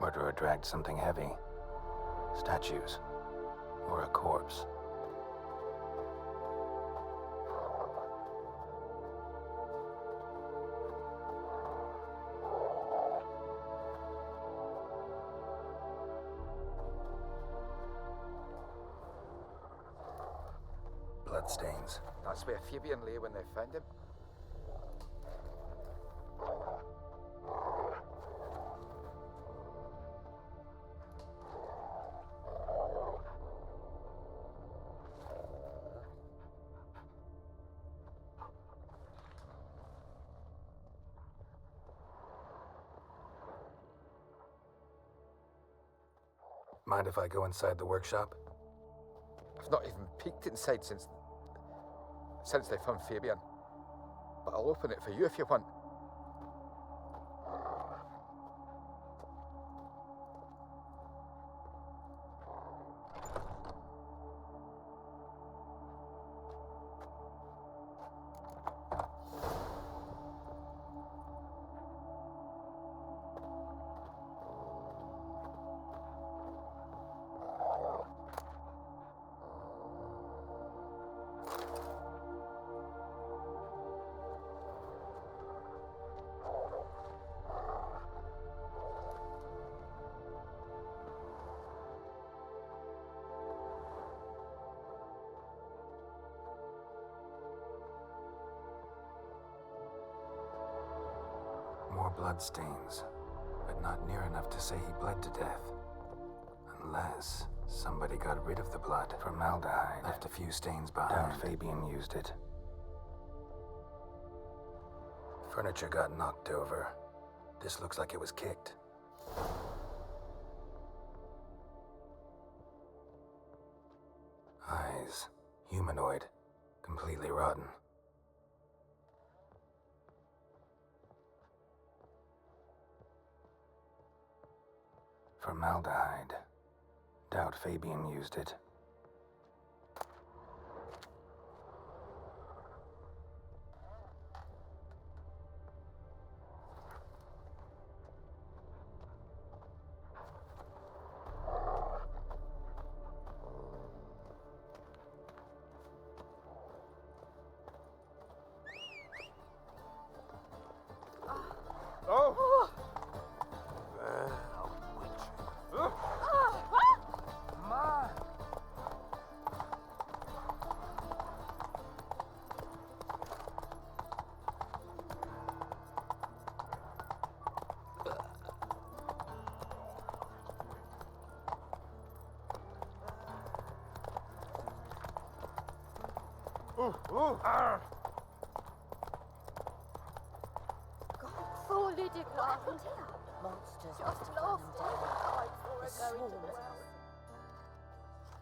Murderer dragged something heavy. Statues. Or a corpse. Bloodstains. That's where Fabian lay when they found him. Mind if I go inside the workshop? I've not even peeked inside since they found Fabian. But I'll open it for you if you want. bloodstains, but not near enough to say he bled to death. Unless somebody got rid of the blood. Formaldehyde left a few stains behind. Doubt Fabian used it. Furniture got knocked over. This looks like it was kicked. Eyes. Humanoid. Completely rotten. Formaldehyde. Doubt Fabian used it.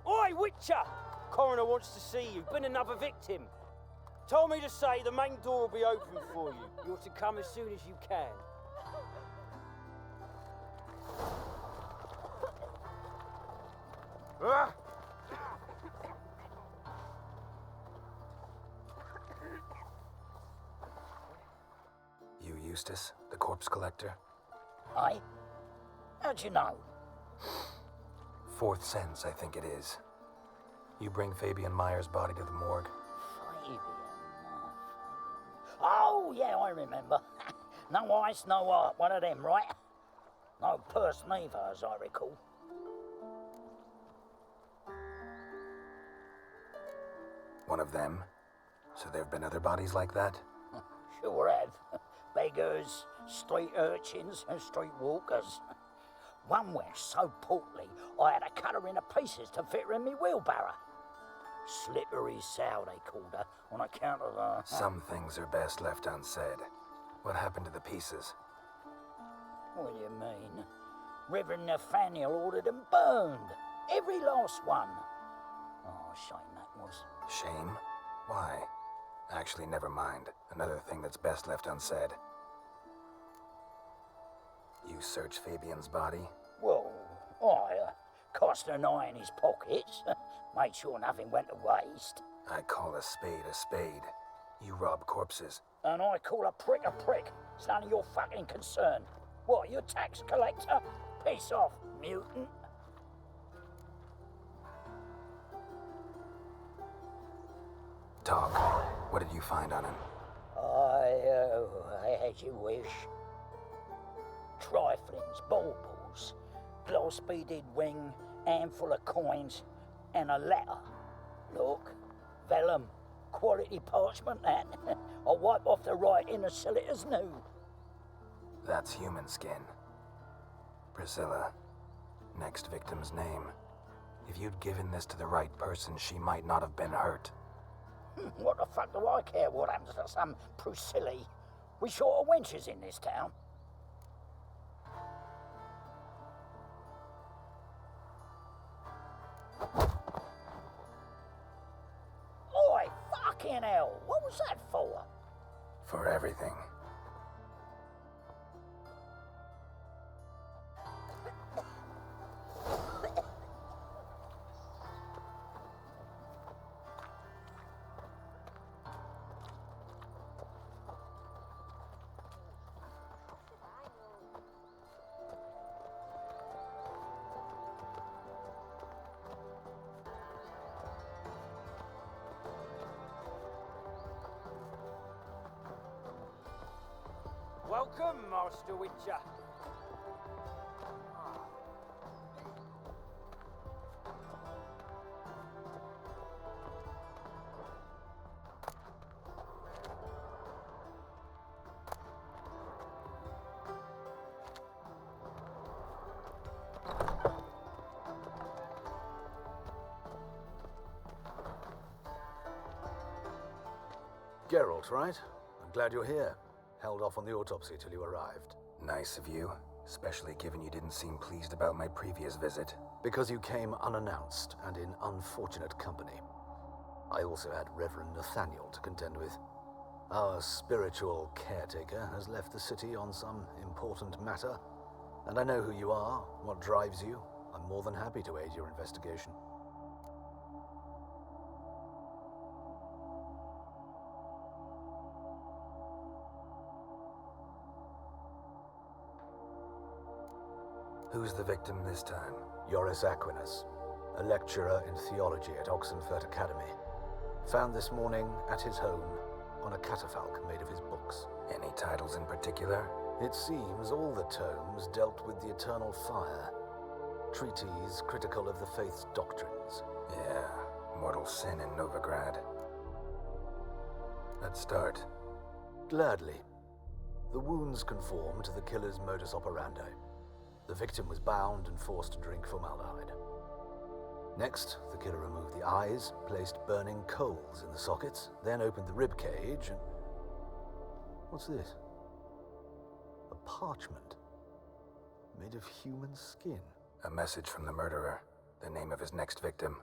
Oi, Witcher! Coroner wants to see you. Been another victim. Told me to say the main door will be open for you. You're to come as soon as you can. You Eustace, the corpse collector? Aye? How'd you know? Fourth sense, I think it is. You bring Fabian Meyer's body to the morgue. Fabian. Oh, yeah, I remember. No ice, no art, one of them, right? No purse neither, as I recall. One of them? So there have been other bodies like that? Sure have. Beggars, street urchins, and street walkers. One went so portly, I had to cut her into pieces to fit her in me wheelbarrow. Slippery sow, they called her, on account of Some things are best left unsaid. What happened to the pieces? What do you mean? Reverend Nathaniel ordered them burned. Every last one. Oh, shame that was. Shame? Why? Actually, never mind. Another thing that's best left unsaid. You searched Fabian's body? Well, I cast an eye in his pockets. Made sure nothing went to waste. I call a spade a spade. You rob corpses. And I call a prick a prick. It's none of your fucking concern. What, you a tax collector? Piss off, mutant. Talk. What did you find on him? I as you wish. Triflings, baubles, gloss-beaded ring, handful of coins, and a letter. Look, vellum, quality parchment that. I'll wipe off the writing and sell it as new. That's human skin. Priscilla. Next victim's name. If you'd given this to the right person, she might not have been hurt. What the fuck do I care what happens to some Priscilla? We short of wenches in this town. Oi, fucking hell, what was that for? For everything. Welcome, Master Witcher. Geralt, right? I'm glad you're here. Held off on the autopsy till you arrived. Nice of you, especially given you didn't seem pleased about my previous visit. Because you came unannounced and in unfortunate company. I also had Reverend Nathaniel to contend with. Our spiritual caretaker has left the city on some important matter, and I know who you are, what drives you. I'm more than happy to aid your investigation. Who's the victim this time? Joris Aquinas, a lecturer in theology at Oxenfurt Academy. Found this morning at his home on a catafalque made of his books. Any titles in particular? It seems all the tomes dealt with the eternal fire. Treatises critical of the faith's doctrines. Yeah, mortal sin in Novigrad. Let's start. Gladly. The wounds conform to the killer's modus operandi. The victim was bound and forced to drink formaldehyde. Next, the killer removed the eyes, placed burning coals in the sockets, then opened the rib cage and... What's this? A parchment made of human skin. A message from the murderer. The name of his next victim.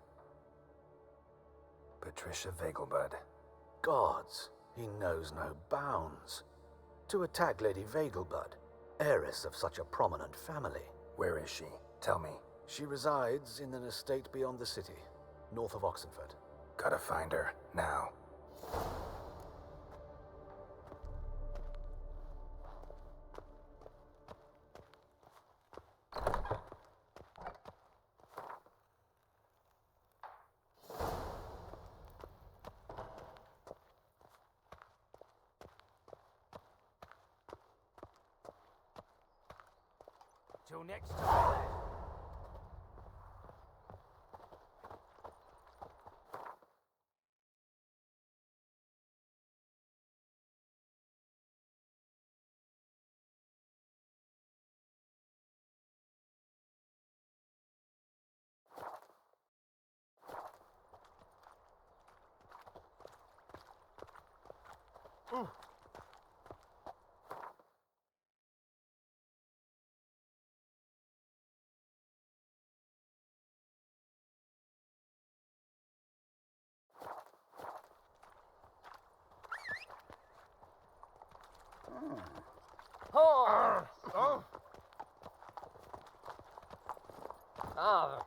Patricia Vegelbud. Gods, he knows no bounds. To attack Lady Vegelbud, heiress of such a prominent family. Where is she? Tell me. She resides in an estate beyond the city, north of Oxenfurt. Gotta find her, now. Till next time. Oh! Oh! Ah!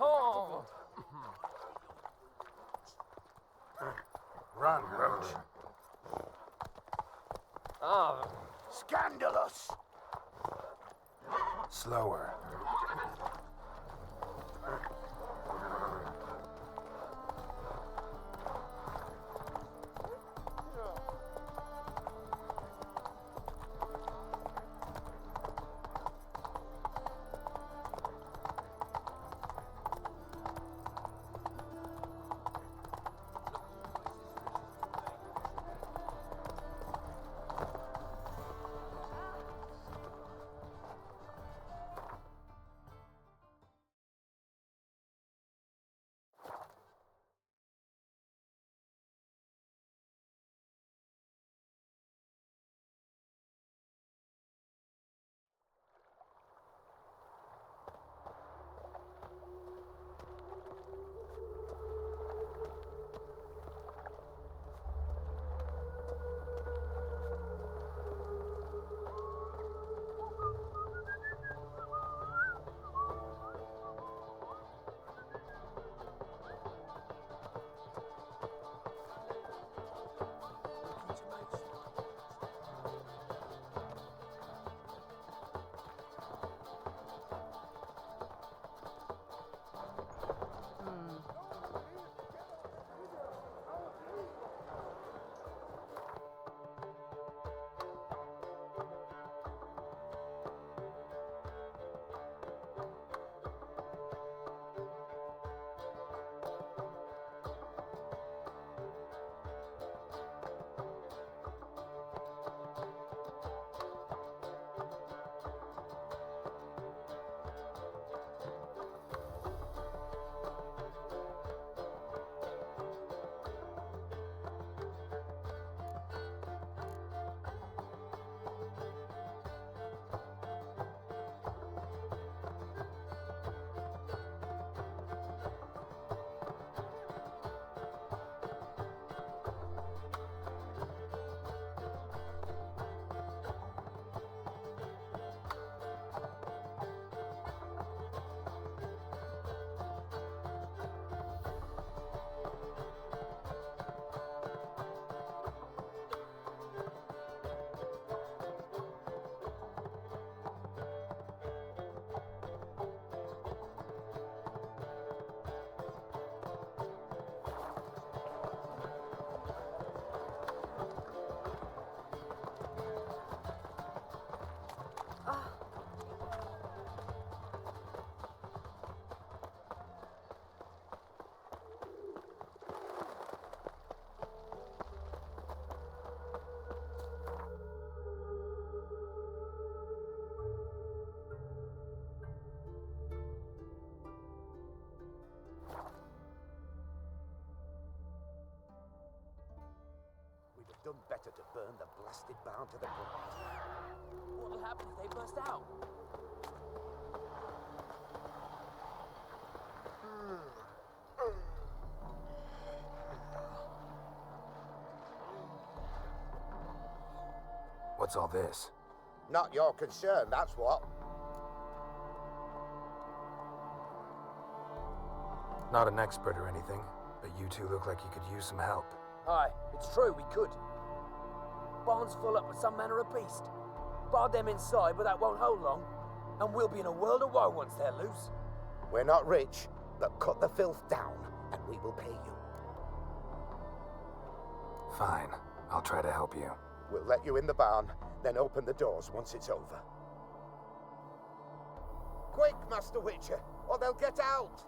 Oh! Run, Roach. Ah! Scandalous! Slower. done better to burn the blasted barn to the ground. What'll happen if they burst out? What's all this? Not your concern, that's what. Not an expert or anything, but you two look like you could use some help. Aye, it's true, we could. Barn's full up with some manner of beast. Bar them inside, but that won't hold long. And we'll be in a world of woe once they're loose. We're not rich, but cut the filth down, and we will pay you. Fine, I'll try to help you. We'll let you in the barn, then open the doors once it's over. Quick, Master Witcher, or they'll get out!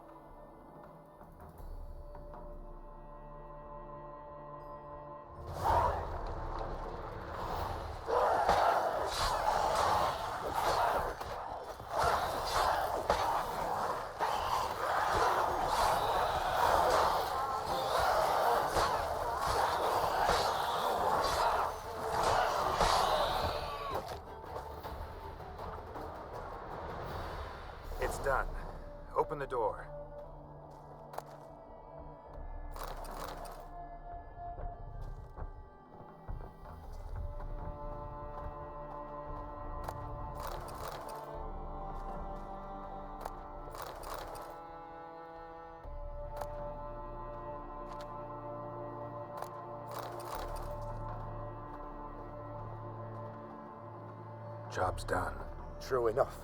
It's done. Open the door. Job's done. True enough.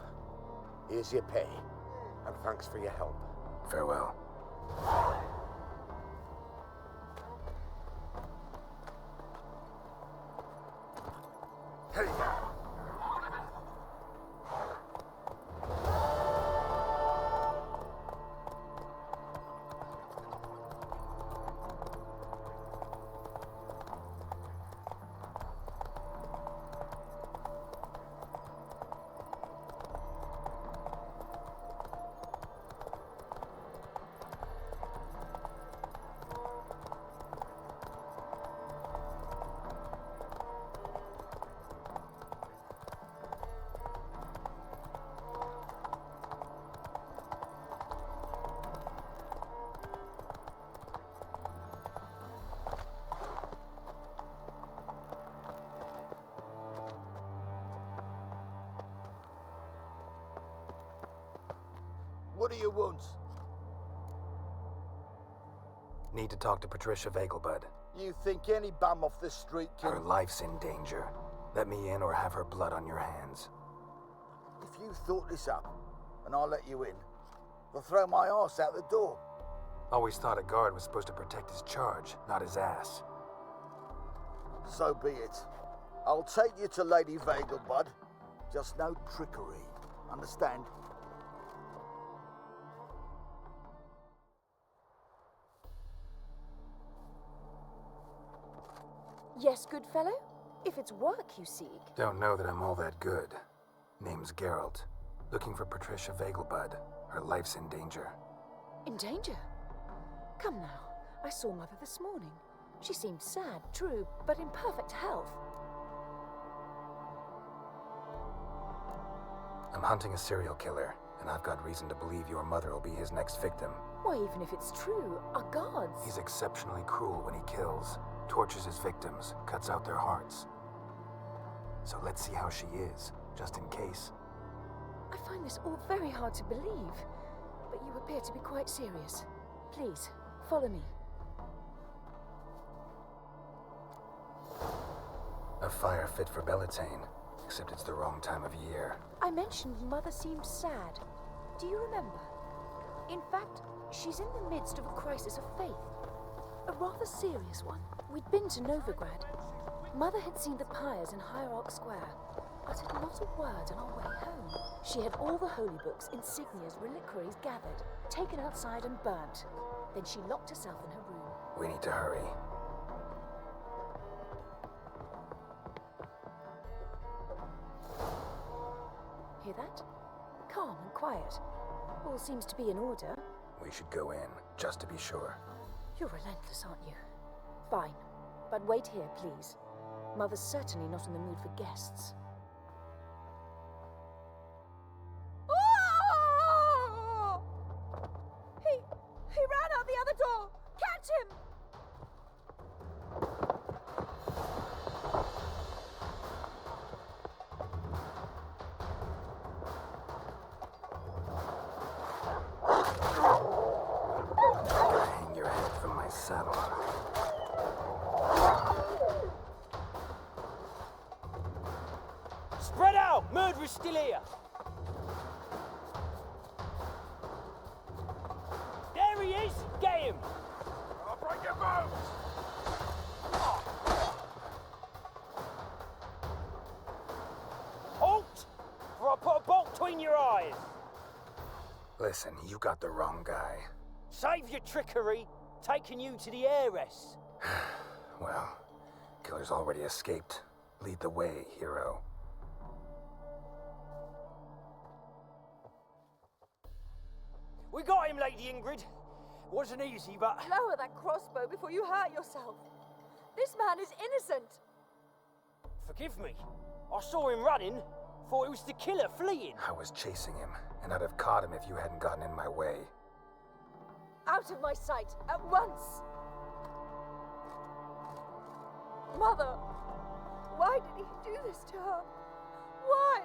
Here's your pay, and thanks for your help. Farewell. Hey! What do you want? Need to talk to Patricia Vegelbud. You think any bum off the street can... Her life's in danger. Let me in or have her blood on your hands. If you thought this up, and I'll let you in, they'll throw my arse out the door. Always thought a guard was supposed to protect his charge, not his ass. So be it. I'll take you to Lady Vegelbud. Just no trickery. Understand? Yes, good fellow? If it's work you seek. Don't know that I'm all that good. Name's Geralt. Looking for Patricia Vegelbud. Her life's in danger. In danger? Come now. I saw Mother this morning. She seemed sad, true, but in perfect health. I'm hunting a serial killer, and I've got reason to believe your mother will be his next victim. Why, even if it's true, our gods... He's exceptionally cruel when he kills, tortures his victims, cuts out their hearts. So let's see how she is, just in case. I find this all very hard to believe, but you appear to be quite serious. Please, follow me. A fire fit for Bellatane, except it's the wrong time of year. I mentioned Mother seemed sad. Do you remember? In fact, she's in the midst of a crisis of faith. A rather serious one. We'd been to Novigrad. Mother had seen the pyres in Hierarch Square, uttered not a word on our way home. She had all the holy books, insignias, reliquaries gathered, taken outside and burnt. Then she locked herself in her room. We need to hurry. Hear that? Calm and quiet. All seems to be in order. We should go in, just to be sure. You're relentless, aren't you? Fine. But wait here, please. Mother's certainly not in the mood for guests. Oh! He ran out the other door! Catch him! Hang your head from my saddle. Spread out! Murderer's still here! There he is! Get him! I'll break your bones! Halt! Or I'll put a bolt between your eyes! Listen, you got the wrong guy. Save your trickery! Taking you to the heiress. Well, killer's already escaped. Lead the way, hero. We got him, Lady Ingrid. Wasn't easy, but... Lower that crossbow before you hurt yourself. This man is innocent. Forgive me. I saw him running. Thought it was the killer fleeing. I was chasing him, and I'd have caught him if you hadn't gotten in my way. Out of my sight, at once! Mother, why did he do this to her? Why?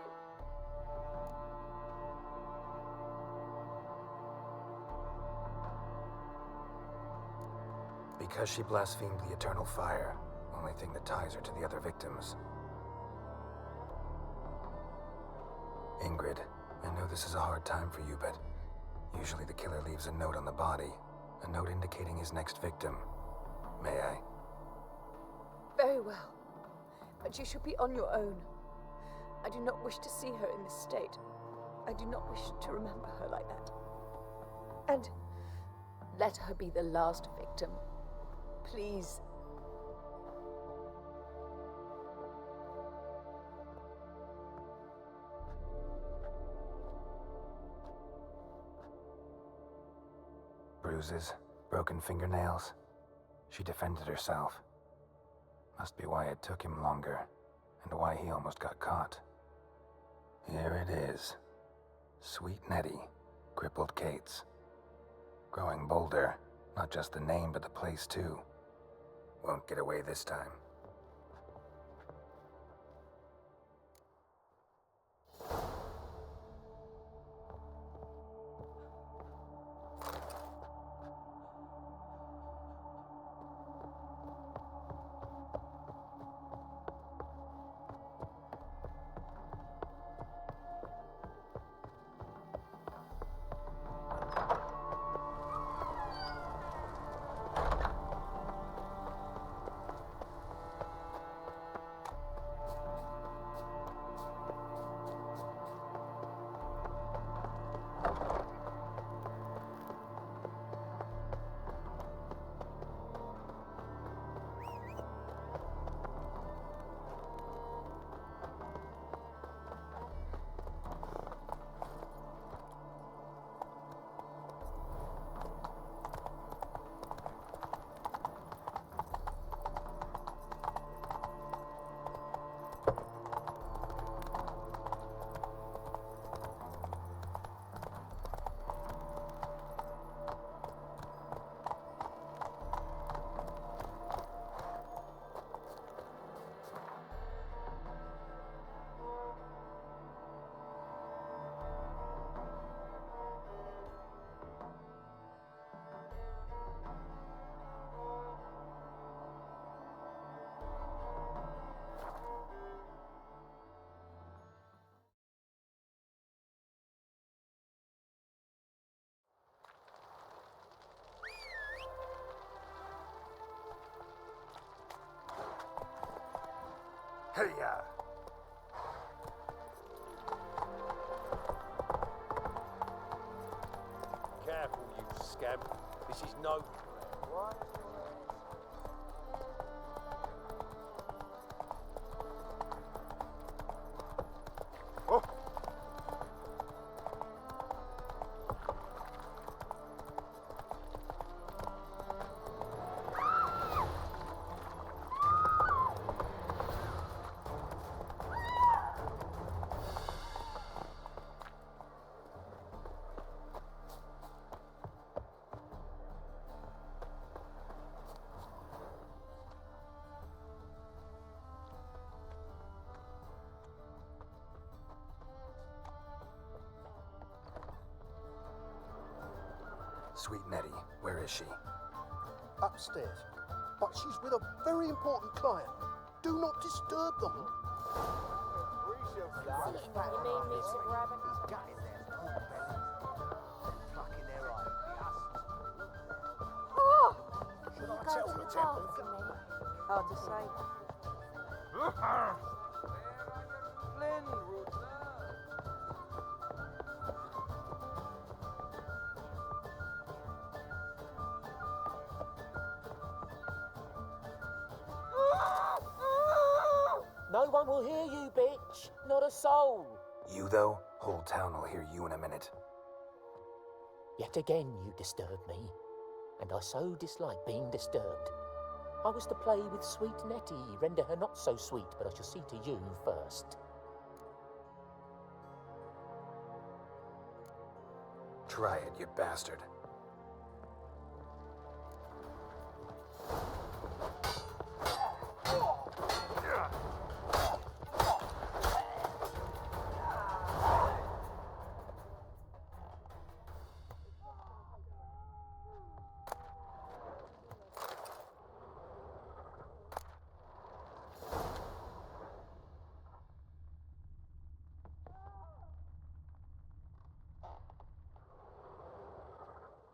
Because she blasphemed the eternal fire, only thing that ties her to the other victims. Ingrid, I know this is a hard time for you, but usually the killer leaves a note on the body, a note indicating his next victim. May I? Very well. But you shall be on your own. I do not wish to see her in this state. I do not wish to remember her like that. And let her be the last victim. Please. Bruises, broken fingernails. She defended herself. Must be why it took him longer, and why he almost got caught. Here it is. Sweet Nettie, crippled Kate's. Growing bolder, not just the name, but the place too. Won't get away this time. Hey-ya! Careful, you scamp. This is no... Oh! Sweet Nettie, where is she? Upstairs. But she's with a very important client. Do not disturb them. Oh! Should I tell the temple? Hard to say. No one will hear you, bitch. Not a soul. You, though? Whole town will hear you in a minute. Yet again you disturb me, and I so dislike being disturbed. I was to play with sweet Nettie, render her not so sweet, but I shall see to you first. Try it, you bastard.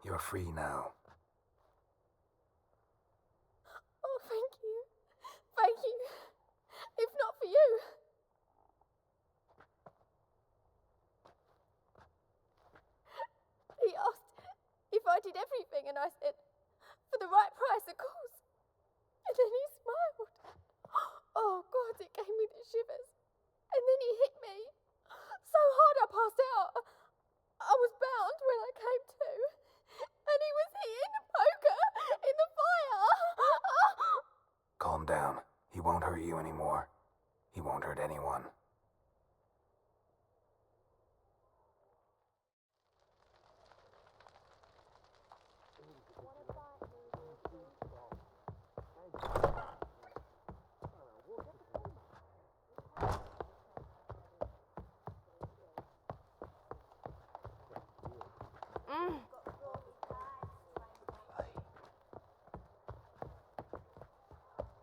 You're free now. Oh, thank you. Thank you. If not for you. He asked if I did everything, and I said, for the right price, of course. And then he smiled. Oh, God, it gave me the shivers. And then he hit me. So hard I passed out. I was bound when I came to. And he was hitting the poker in the fire. Calm down. He won't hurt you anymore. He won't hurt anyone.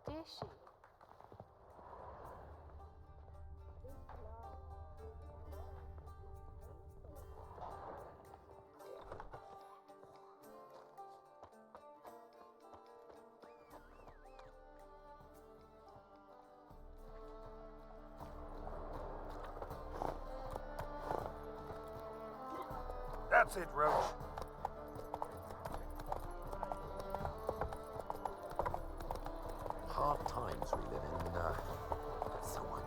Is she? That's it, Roach. Hard times we live in, someone.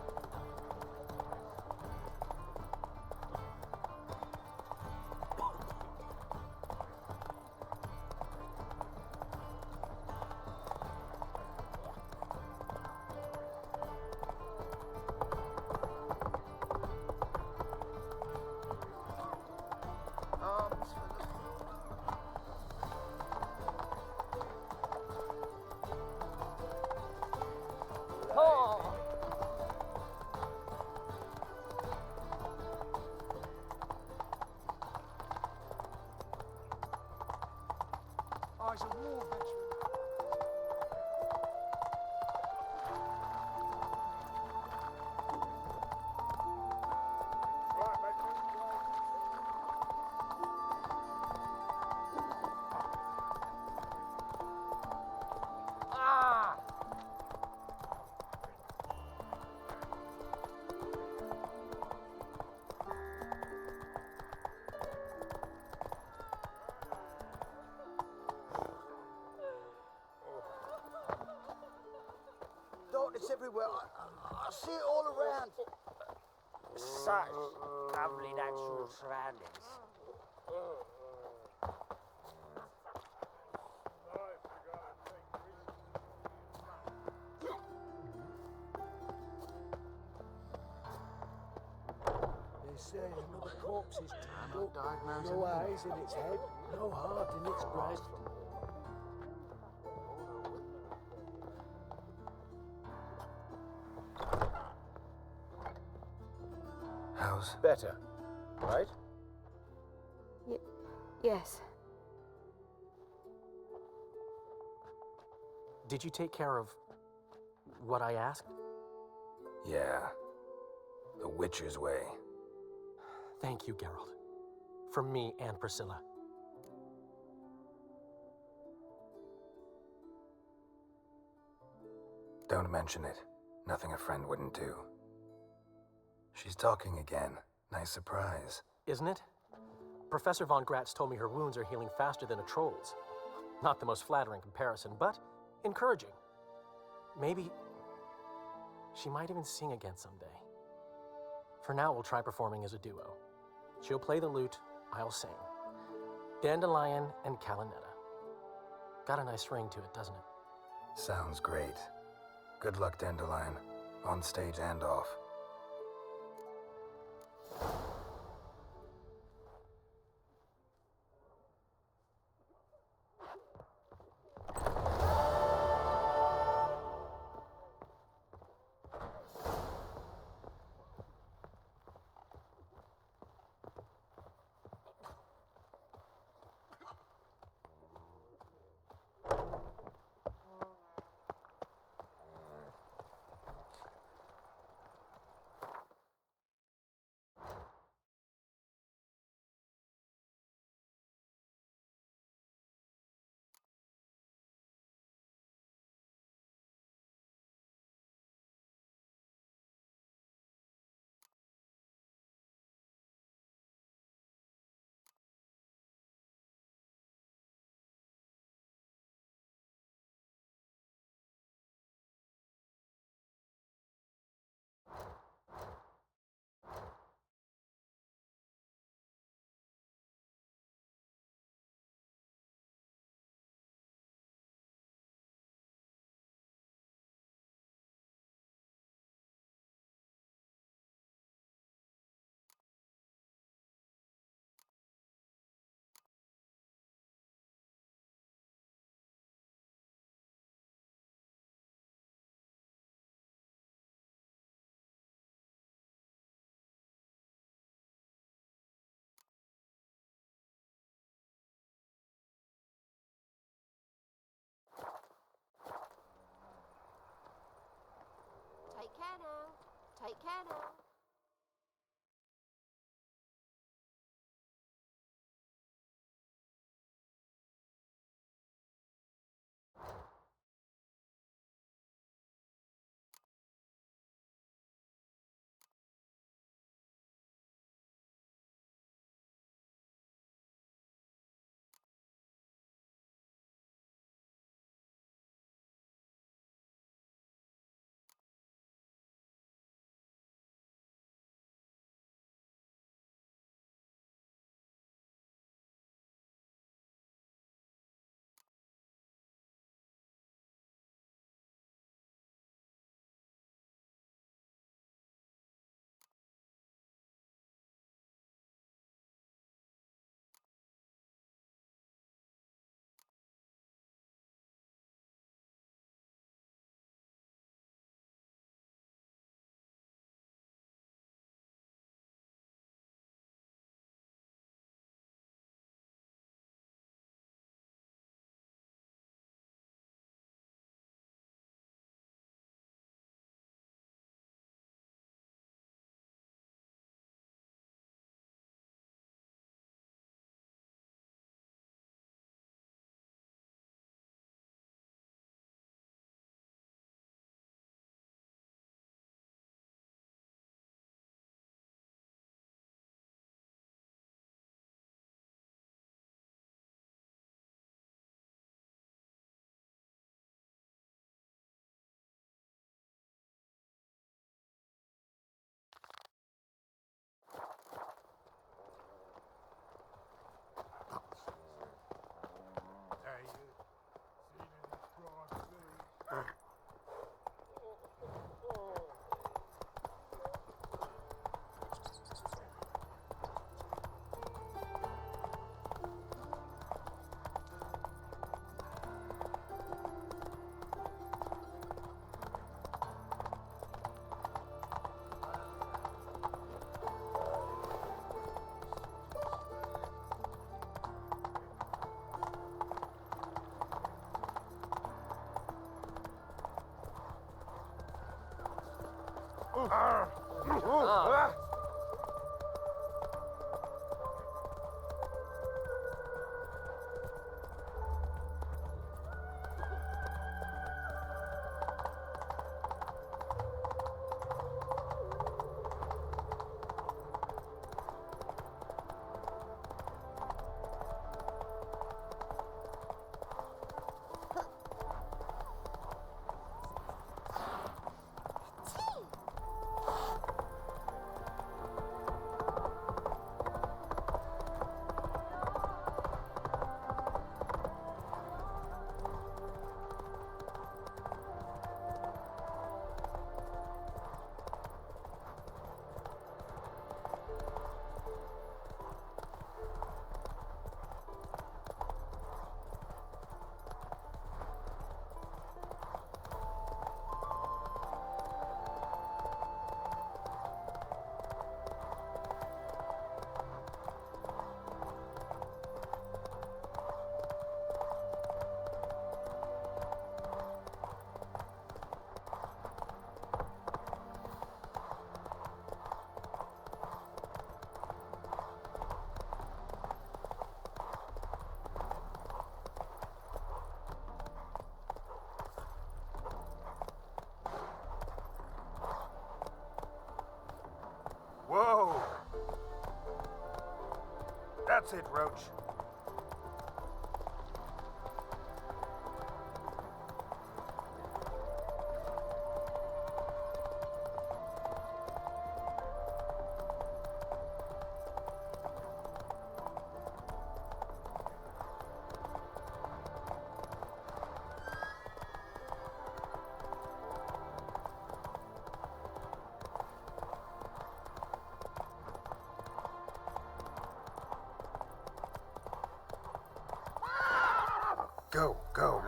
Eyes of war veteran. Darkness everywhere. I see it all around. Such lovely natural surroundings. They say another corpse is tangled, no eyes in its head, no heart in its breast. How's better, right? Yes. Did you take care of what I asked? Yeah. The Witcher's way. Thank you, Geralt. From me and Priscilla. Don't mention it. Nothing a friend wouldn't do. She's talking again. Nice surprise. Isn't it? Professor Von Gratz told me her wounds are healing faster than a troll's. Not the most flattering comparison, but encouraging. Maybe she might even sing again someday. For now, we'll try performing as a duo. She'll play the lute, I'll sing. Dandelion and Calinetta. Got a nice ring to it, doesn't it? Sounds great. Good luck, Dandelion. On stage and off. Take care now. Take care now. Whoa! That's it, Roach. Go, go.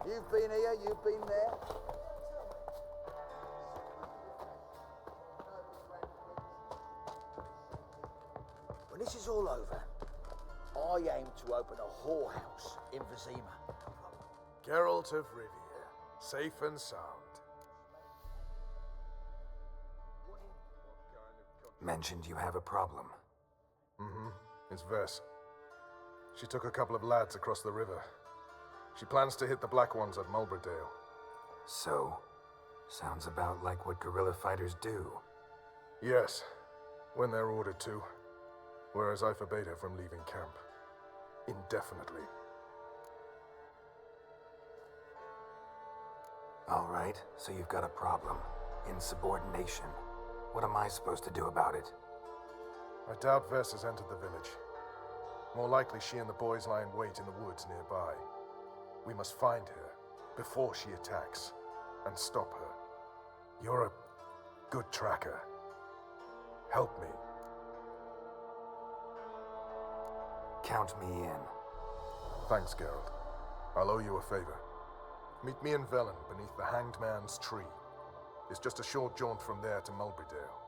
You've been here, you've been there. When this is all over, I aim to open a whorehouse in Vizima. Geralt of Rivia, safe and sound. Mentioned you have a problem. Mm-hmm. It's Vess. She took a couple of lads across the river. She plans to hit the Black Ones at Mulberdale. So, sounds about like what guerrilla fighters do. Yes, when they're ordered to. Whereas I forbade her from leaving camp. Indefinitely. All right, so you've got a problem. Insubordination. What am I supposed to do about it? I doubt Vess has entered the village. More likely she and the boys lie in wait in the woods nearby. We must find her before she attacks and stop her. You're a good tracker. Help me. Count me in. Thanks, Geralt. I'll owe you a favor. Meet me in Velen beneath the Hanged Man's tree. It's just a short jaunt from there to Mulberdale.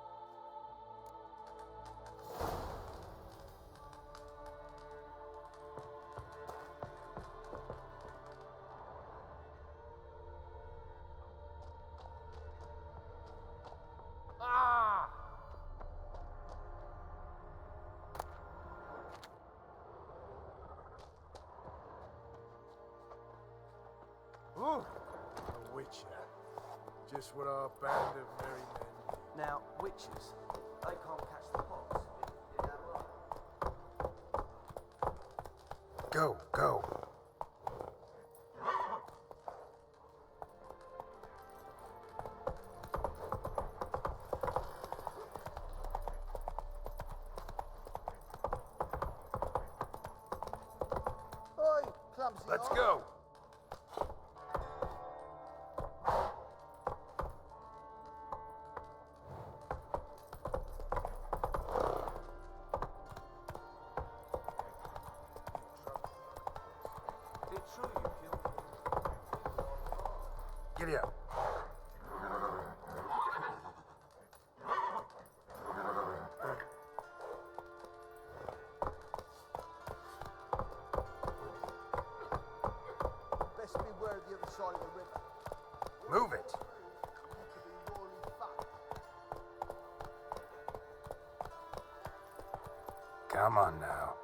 Ooh, a witcher. Just what our band of merry men need. Now, witches, they can't catch the pox. Is that right? Go, go. Oi, clumsy. Let's go. Giddy up. Best beware the other side of the river. Move it. Come on now.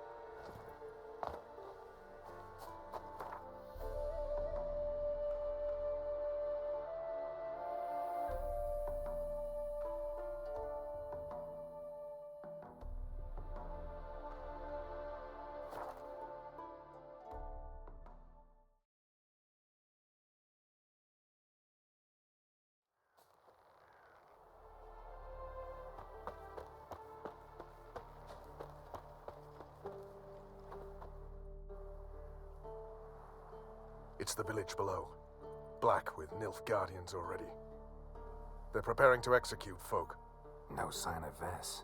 It's the village below. Black with Nilfgaardians already. They're preparing to execute folk. No sign of Vess.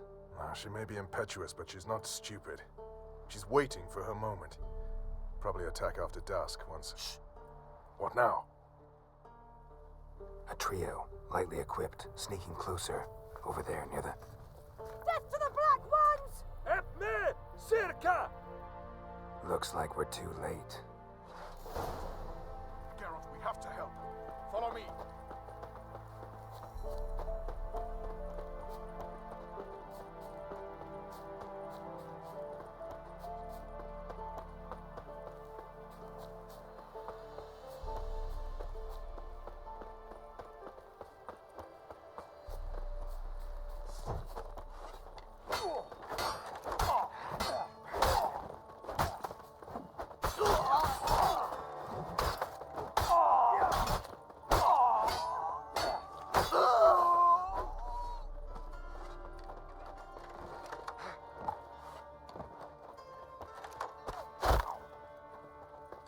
She may be impetuous, but she's not stupid. She's waiting for her moment. Probably attack after dusk once... Shh. What now? A trio, lightly equipped, sneaking closer. Over there, near the... Death to the Black Ones! Help me! Circa! Looks like we're too late. Geralt, we have to help. Follow me.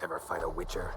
Ever fight a witcher?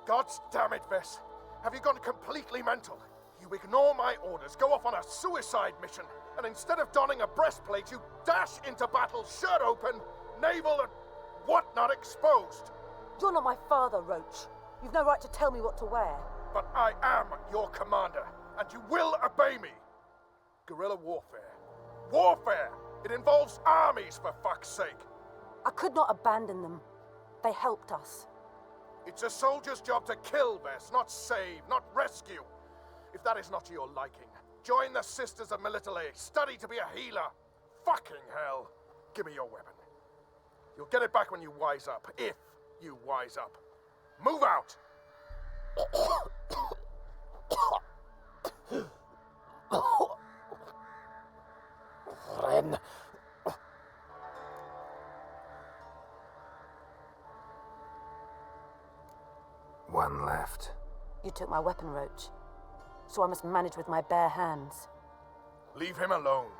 God damn it, Vess. Have you gone completely mental? You ignore my orders, go off on a suicide mission, and instead of donning a breastplate, you dash into battle, shirt open, navel and whatnot exposed. You're not my father, Roach. You've no right to tell me what to wear. But I am your commander, and you will obey me. Guerrilla warfare. Warfare! It involves armies, for fuck's sake. I could not abandon them. They helped us. It's a soldier's job to kill, Vess, not save, not rescue. If that is not to your liking, join the Sisters of Melitele, study to be a healer. Fucking hell. Give me your weapon. You'll get it back when you wise up, if you wise up. Move out! Ren. One left. You took my weapon, Roach. So I must manage with my bare hands. Leave him alone.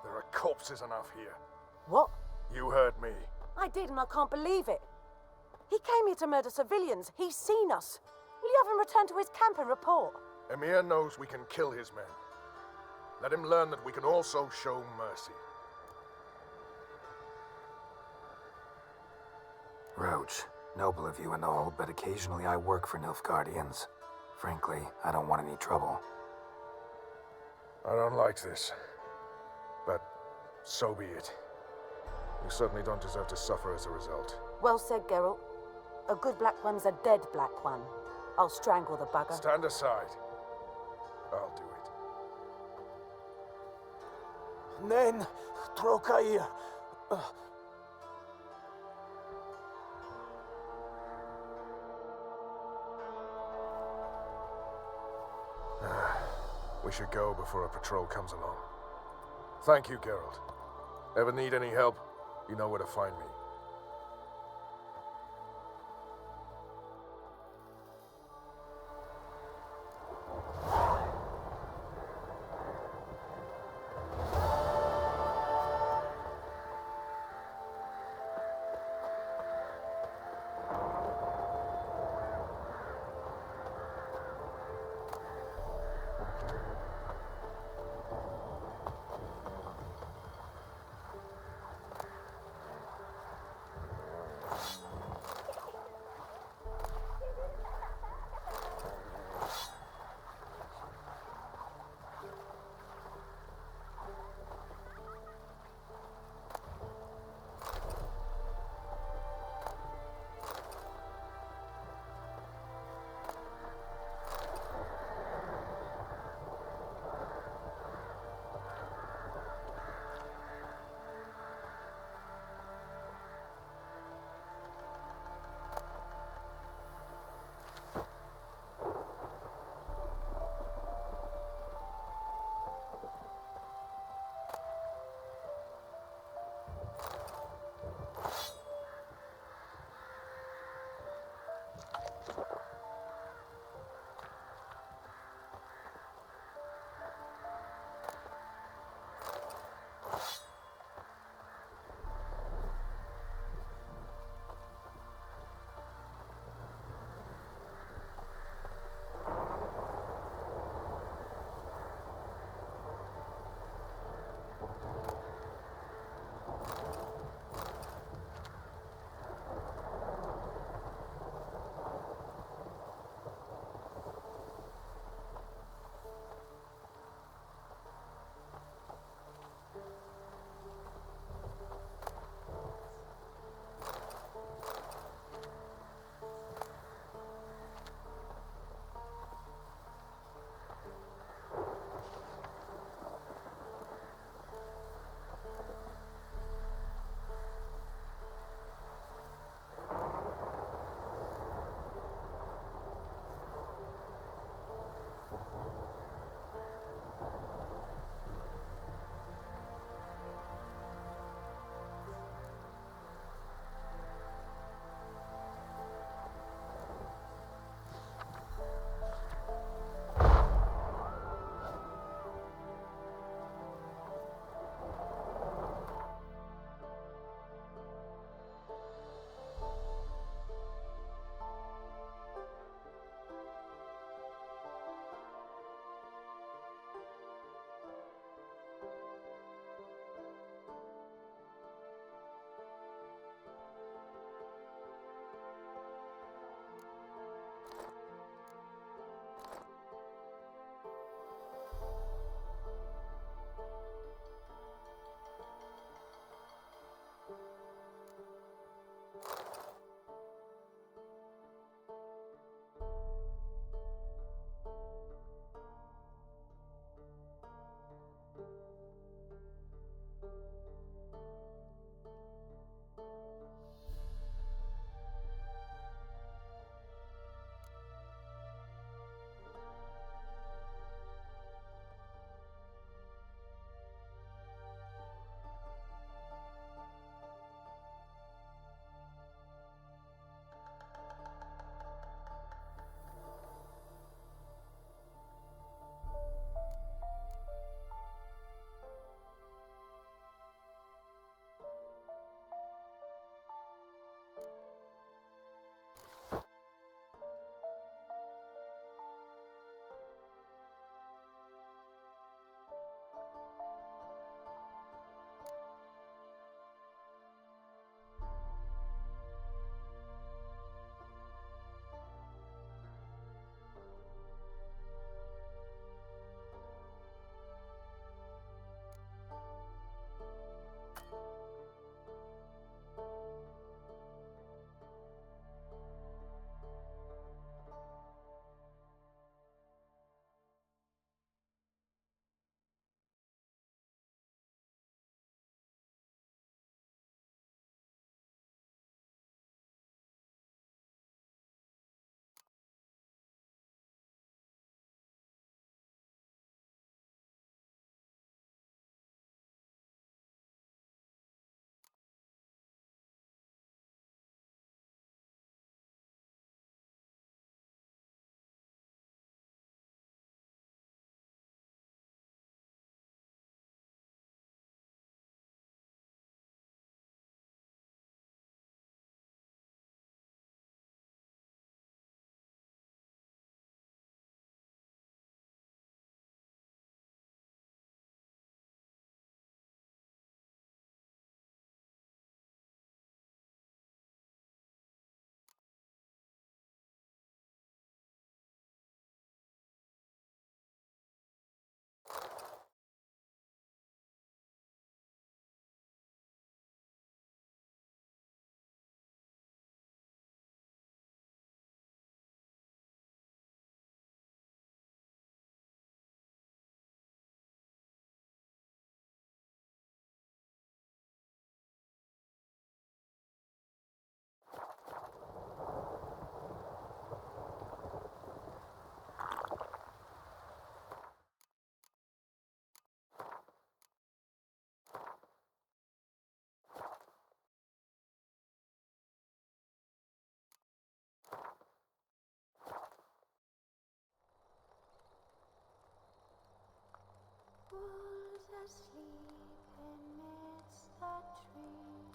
There are corpses enough here. What? You heard me. I did, and I can't believe it. He came here to murder civilians. He's seen us. Will you have him return to his camp and report? Emir knows we can kill his men. Let him learn that we can also show mercy. Roach, noble of you and all, but occasionally I work for Nilfgaardians. Frankly, I don't want any trouble. I don't like this. But so be it. You certainly don't deserve to suffer as a result. Well said, Geralt. A good black one's a dead black one. I'll strangle the bugger. Stand aside. I'll do it. Nen, trokair. We should go before a patrol comes along. Thank you, Geralt. Ever need any help, you know where to find me. Fools asleep amidst the trees.